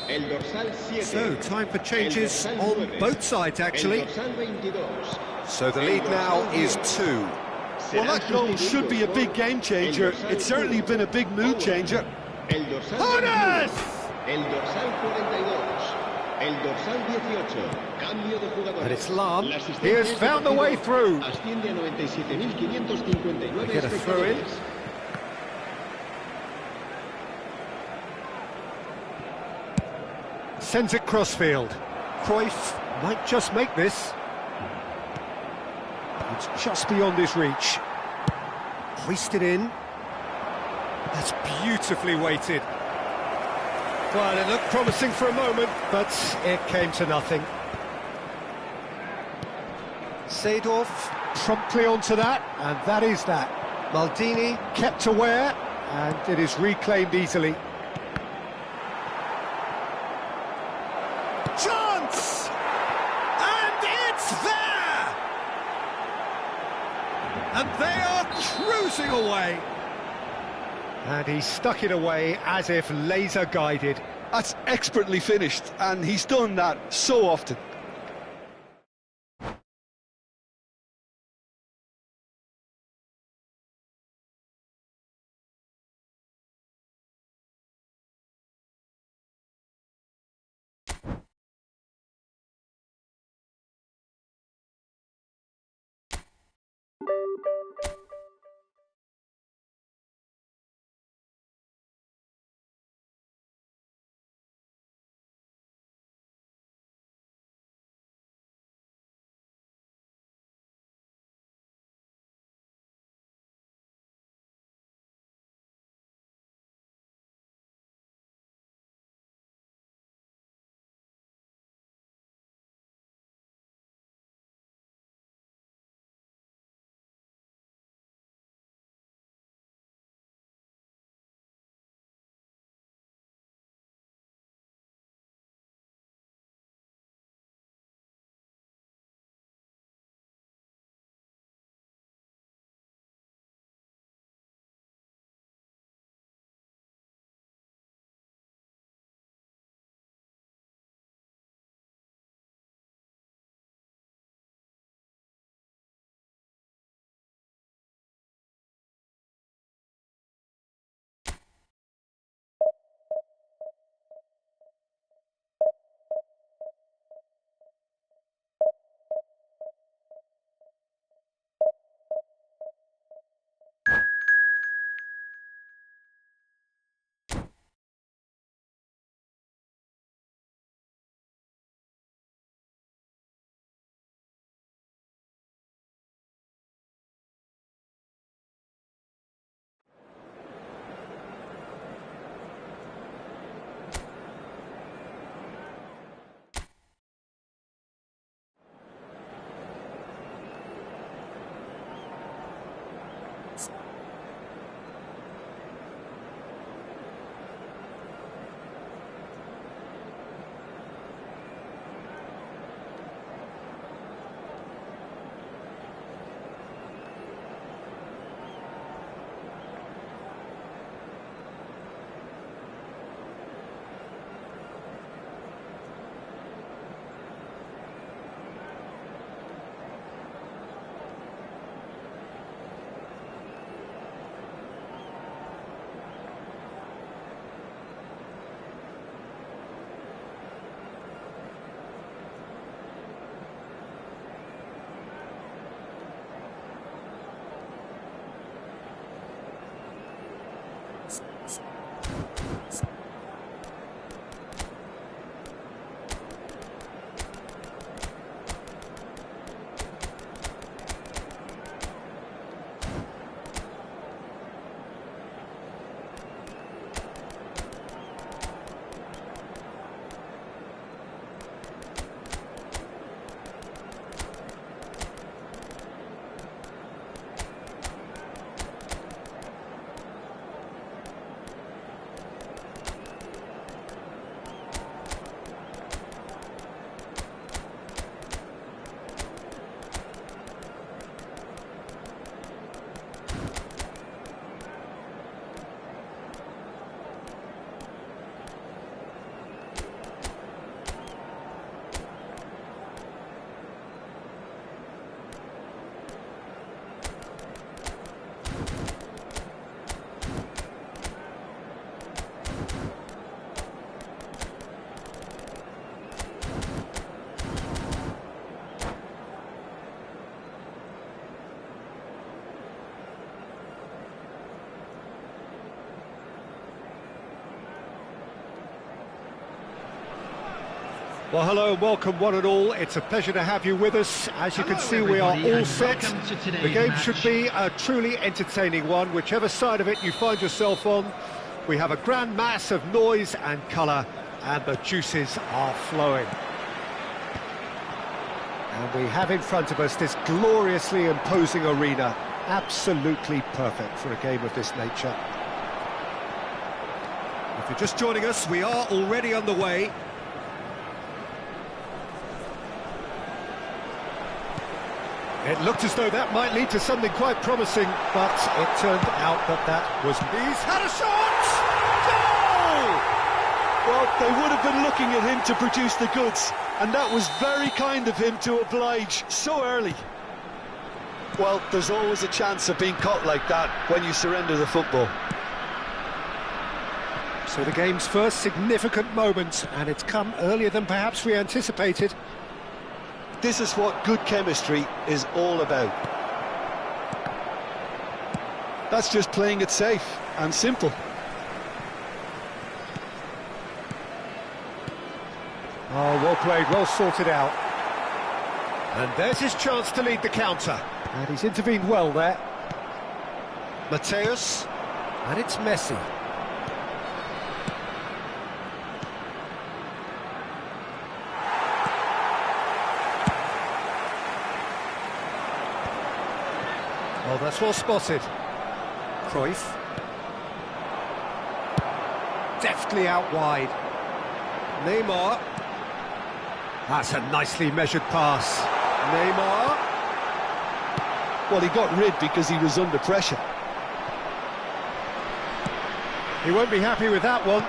El dorsal 7. So, time for changes on both sides, actually. El dorsal 22. So the lead now is 2. Well, that goal should be a big game changer. It's certainly been a big mood changer. El dorsal Jonas! 21. El dorsal 42. El dorsal 18. Cambio de jugadores. And it's Lam. La asistencia He has de found the way partido through. Asciende a 97.559 Get a throw in. espectadores. Sends it crossfield. Cruyff might just make this. It's just beyond his reach. Hoisted in. That's beautifully weighted. Well, it looked promising for a moment, but it came to nothing. Seedorf promptly onto that, and that is that. Maldini kept aware, and it is reclaimed easily. Chance! And it's there! And they are cruising away. And he stuck it away as if laser guided. That's expertly finished, and he's done that so often. Well, hello and welcome one and all. It's a pleasure to have you with us. As you can see, we are all set. The game should be a truly entertaining one, whichever side of it you find yourself on. We have a grand mass of noise and colour, and the juices are flowing. And we have in front of us this gloriously imposing arena, absolutely perfect for a game of this nature. If you're just joining us, we are already underway. It looked as though that might lead to something quite promising, but it turned out that was... He's had a shot! Goal! Well, they would have been looking at him to produce the goods, and that was very kind of him to oblige so early. Well, there's always a chance of being caught like that when you surrender the football. So the game's first significant moment, and it's come earlier than perhaps we anticipated. This is what good chemistry is all about. That's just playing it safe and simple. Oh, well played, well sorted out. And there's his chance to lead the counter. And he's intervened well there. Mateus, and it's Messi. Oh, that's well spotted. Cruyff. Deftly out wide. Neymar. That's a nicely measured pass. Neymar. Well, he got rid because he was under pressure. He won't be happy with that one.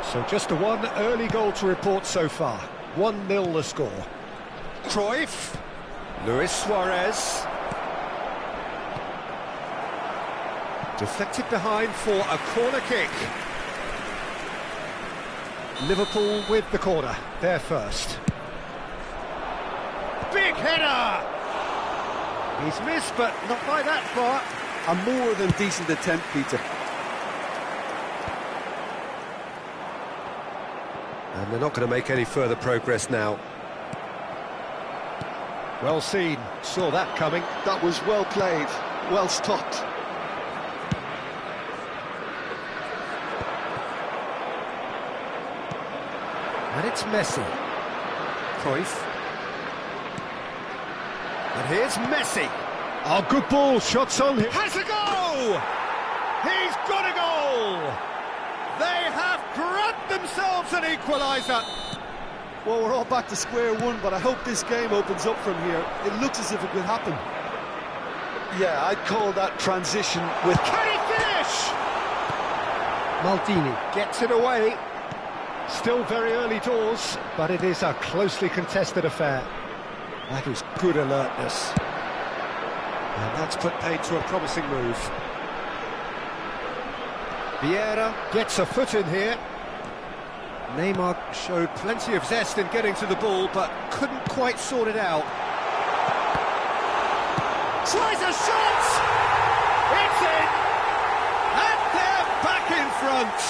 So just the one early goal to report so far. 1-0 the score. Cruyff. Luis Suarez. Deflected behind for a corner kick. Liverpool with the corner, there first. Big header! He's missed, but not by that far. A more than decent attempt, Peter. And they're not going to make any further progress now. Well seen, saw that coming. That was well played, well stopped. And it's Messi. Cruyff. And here's Messi. Oh, good ball, shots on him. Has a goal! He's got a goal! They have grabbed themselves an equaliser. Well, we're all back to square one, but I hope this game opens up from here. It looks as if it could happen. Yeah, I'd call that transition with... Can he finish? Maldini gets it away. Still very early doors, but it is a closely contested affair. That is good alertness. And that's put paid to a promising move. Vieira gets a foot in here. Neymar showed plenty of zest in getting to the ball, but couldn't quite sort it out. Tries a shot! It's in! And they're back in front!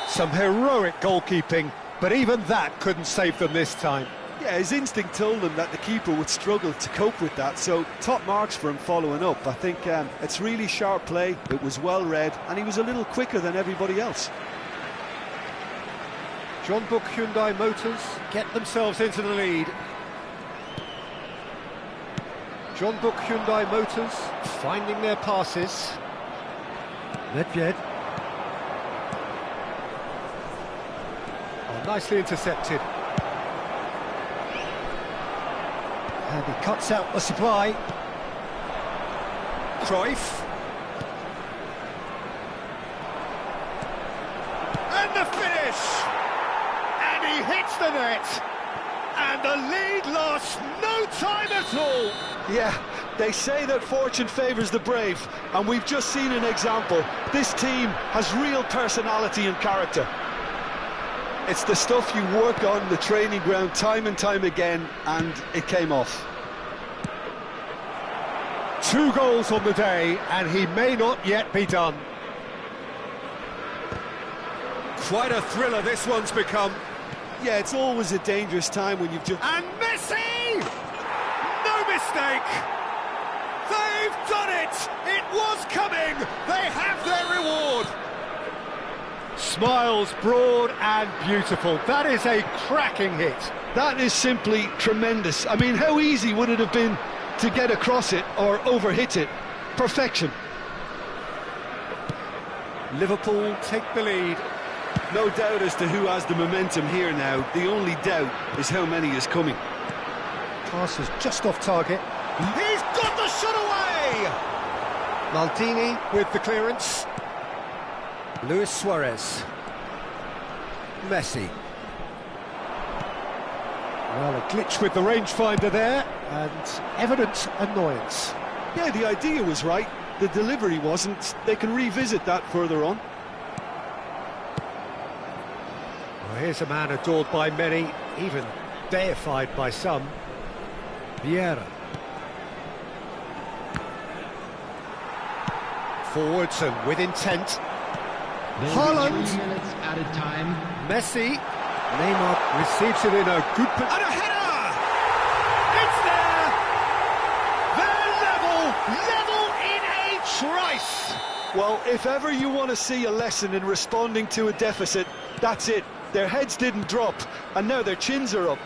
Some heroic goalkeeping, but even that couldn't save them this time. Yeah, his instinct told him that the keeper would struggle to cope with that, so top marks for him following up. I think it's really sharp play, it was well read, and he was a little quicker than everybody else. John Book Hyundai Motors get themselves into the lead. John Book Hyundai Motors finding their passes. Nedved. Oh, nicely intercepted. And he cuts out the supply. Cruyff. And the finish! And he hits the net! And the lead lost no time at all! Yeah, they say that fortune favours the brave, and we've just seen an example. This team has real personality and character. It's the stuff you work on the training ground time and time again, and it came off. 2 goals on the day, and he may not yet be done. Quite a thriller this one's become. Yeah, it's always a dangerous time when you've just... And Messi! No mistake! They've done it! It was coming! They have their reward! Smiles broad and beautiful. That is a cracking hit. That is simply tremendous. I mean, how easy would it have been to get across it or overhit it? Perfection. Liverpool take the lead. No doubt as to who has the momentum here now. The only doubt is how many is coming. Pass is just off target. He's got the shot away! Maldini with the clearance. Luis Suarez. Messi. Well, a glitch with the rangefinder there, and evident annoyance. Yeah, the idea was right. The delivery wasn't. They can revisit that further on. Well, here's a man adored by many, even deified by some. Vieira. Forwards and with intent. Haaland. 3 minutes at a time. Messi. Neymar receives it in a good position. And a header! It's there! They're level in a trice! Well, if ever you want to see a lesson in responding to a deficit, that's it. Their heads didn't drop, and now their chins are up.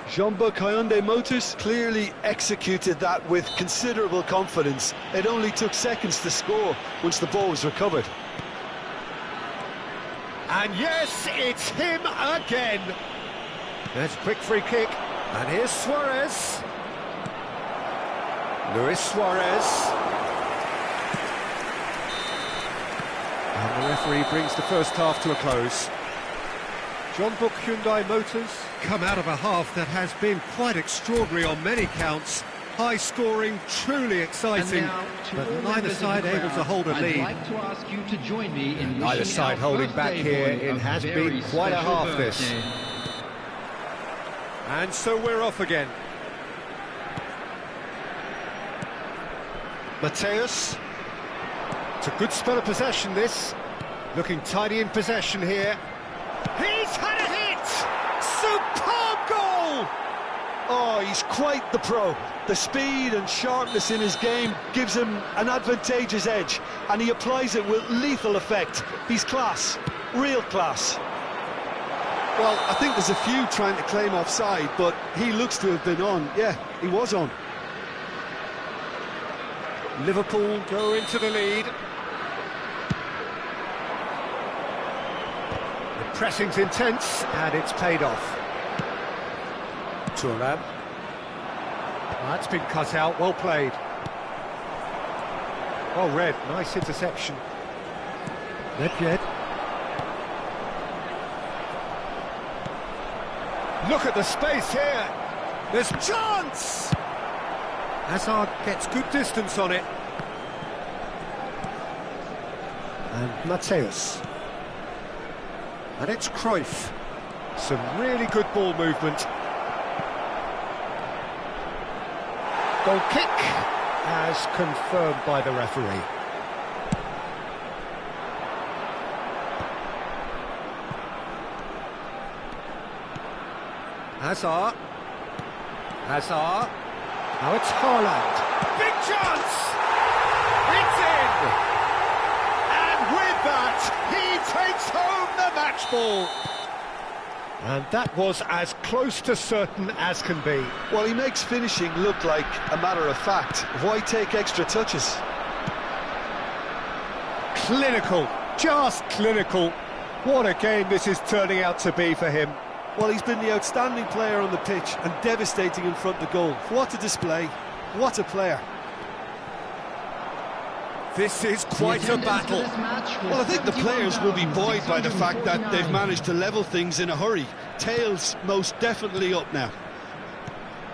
Jean-Baptiste Hyundai Motors clearly executed that with considerable confidence. It only took seconds to score once the ball was recovered. And yes, it's him again. That's a quick free kick. And here's Suarez. Luis Suarez. And the referee brings the first half to a close. Jeonbuk Hyundai Motors come out of a half that has been quite extraordinary on many counts. High scoring, truly exciting, but neither side able to hold a lead. I'd like to ask you to join me in Neither side holding back here. It has been quite a half this. And so we're off again. Mateus. It's a good spell of possession, this. Looking tidy in possession here. He's had a hit! Superb goal! Oh, he's quite the pro. The speed and sharpness in his game gives him an advantageous edge, and he applies it with lethal effect. He's class, real class. Well, I think there's a few trying to claim offside, but he looks to have been on. Yeah, he was on. Liverpool go into the lead. The pressing's intense, and it's paid off. Thuram. That's been cut out, well played. Well read, nice interception. Nedved. Look at the space here. There's chance! Hazard gets good distance on it. And Mateus. And it's Cruyff. Some really good ball movement. Goal kick, as confirmed by the referee. Hazard. Now it's Haaland. Big chance! It's in! And with that, he takes home the match ball. And that was as close to certain as can be. Well, he makes finishing look like a matter of fact. Why take extra touches? Clinical, just clinical. What a game this is turning out to be for him. Well, he's been the outstanding player on the pitch and devastating in front of goal. What a display, what a player. This is quite a battle. Well, I think the players will be buoyed by the fact that they've managed to level things in a hurry. Tails most definitely up now.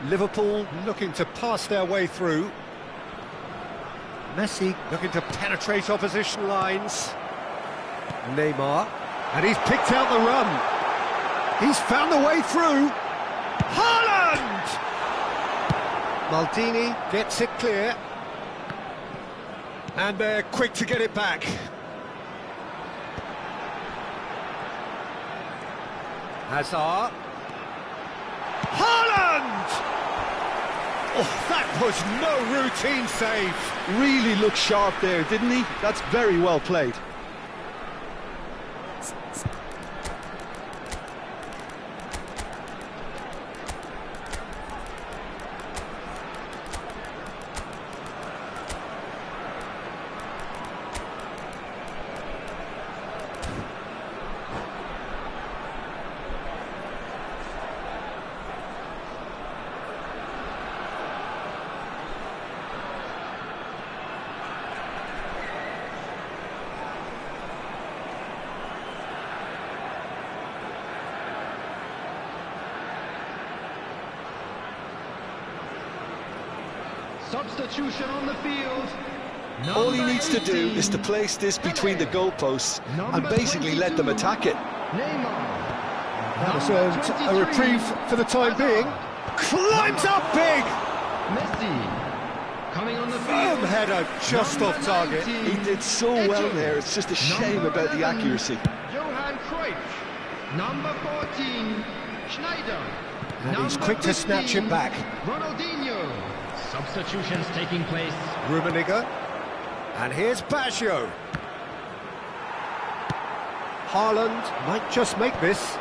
Liverpool looking to pass their way through. Messi looking to penetrate opposition lines. Neymar, and he's picked out the run. He's found the way through. Haaland! Maldini gets it clear. And they're quick to get it back. Hazard. Haaland! Oh, that was no routine save. Really looked sharp there, didn't he? That's very well played. Substitution on the field. All he needs to do is to place this between the goalposts and basically let them attack it. That has earned a reprieve for the time being. Climbs up big! Messi coming on the Firm field. header just off target. He did so well there, it's just a shame about the accuracy. Johan Cruyff. Number 14, Schneider. And he's quick to snatch it back. Ronaldinho. Substitutions taking place. Rummenigge. And here's Baggio. Haaland might just make this.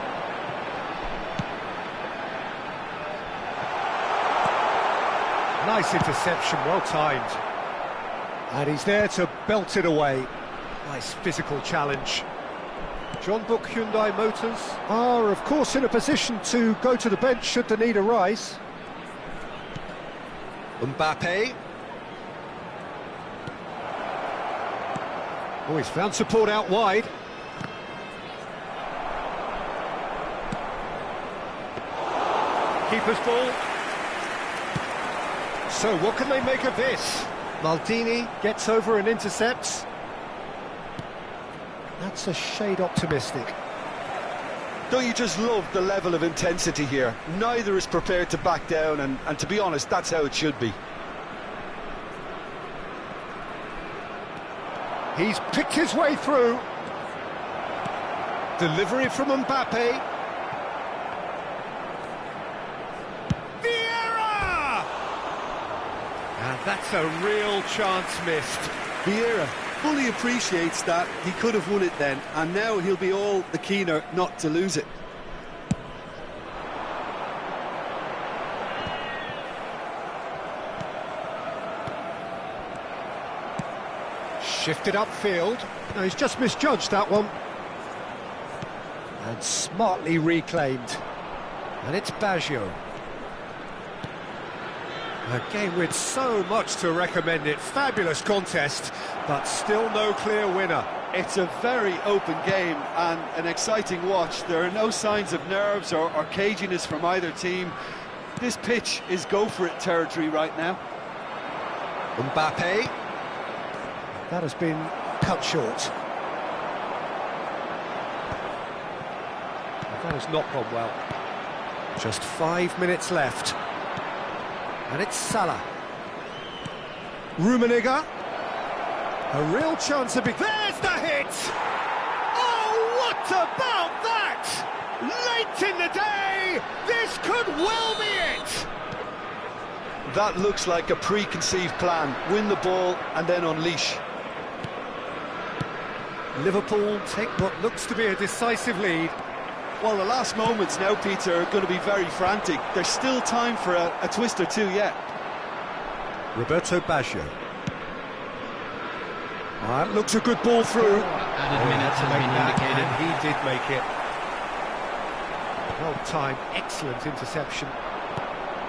Nice interception, well timed. And he's there to belt it away. Nice physical challenge. John Book Hyundai Motors are, of course, in a position to go to the bench should the need arise. Mbappe. Oh, he's found support out wide. Keeper's ball. So, what can they make of this? Maldini gets over and intercepts. That's a shade optimistic. Don't you just love the level of intensity here? Neither is prepared to back down, and to be honest, that's how it should be. He's picked his way through. Delivery from Mbappe. Vieira! And that's a real chance missed. Vieira fully appreciates that he could have won it then, and now he'll be all the keener not to lose it. Shifted upfield. No, he's just misjudged that one. And smartly reclaimed. And it's Baggio. A game with so much to recommend it. Fabulous contest, but still no clear winner. It's a very open game and an exciting watch. There are no signs of nerves or caginess from either team. This pitch is go-for-it territory right now. Mbappe. That has been cut short. That has not gone well. Just 5 minutes left. And it's Salah. Rummenigge. A real chance of big... There's the hit! Oh, what about that? Late in the day, this could well be it! That looks like a preconceived plan. Win the ball and then unleash. Liverpool take what looks to be a decisive lead. Well, the last moments now, Peter, are going to be very frantic. There's still time for a twist or two yet. Roberto Baggio. That looks a good ball through. Added minutes has been indicated. And he did make it. Well timed, excellent interception.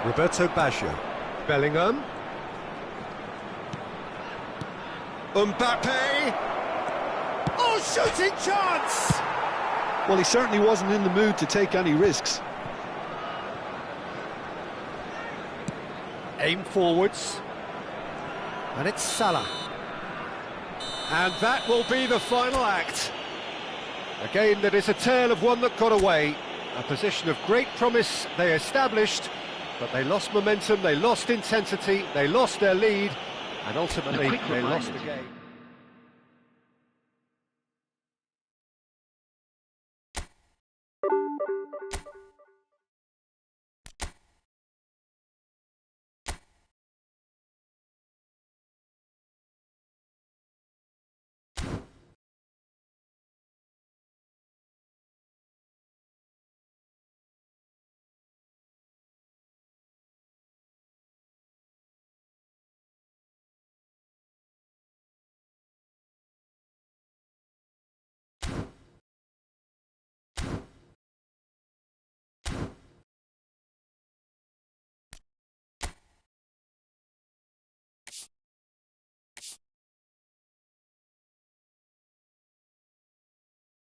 Roberto Baggio. Bellingham. Mbappe. Oh, shooting chance! Well, he certainly wasn't in the mood to take any risks. Aim forwards. And it's Salah. And that will be the final act. A game that is a tale of one that got away. A position of great promise they established, but they lost momentum, they lost intensity, they lost their lead, and ultimately they lost the game.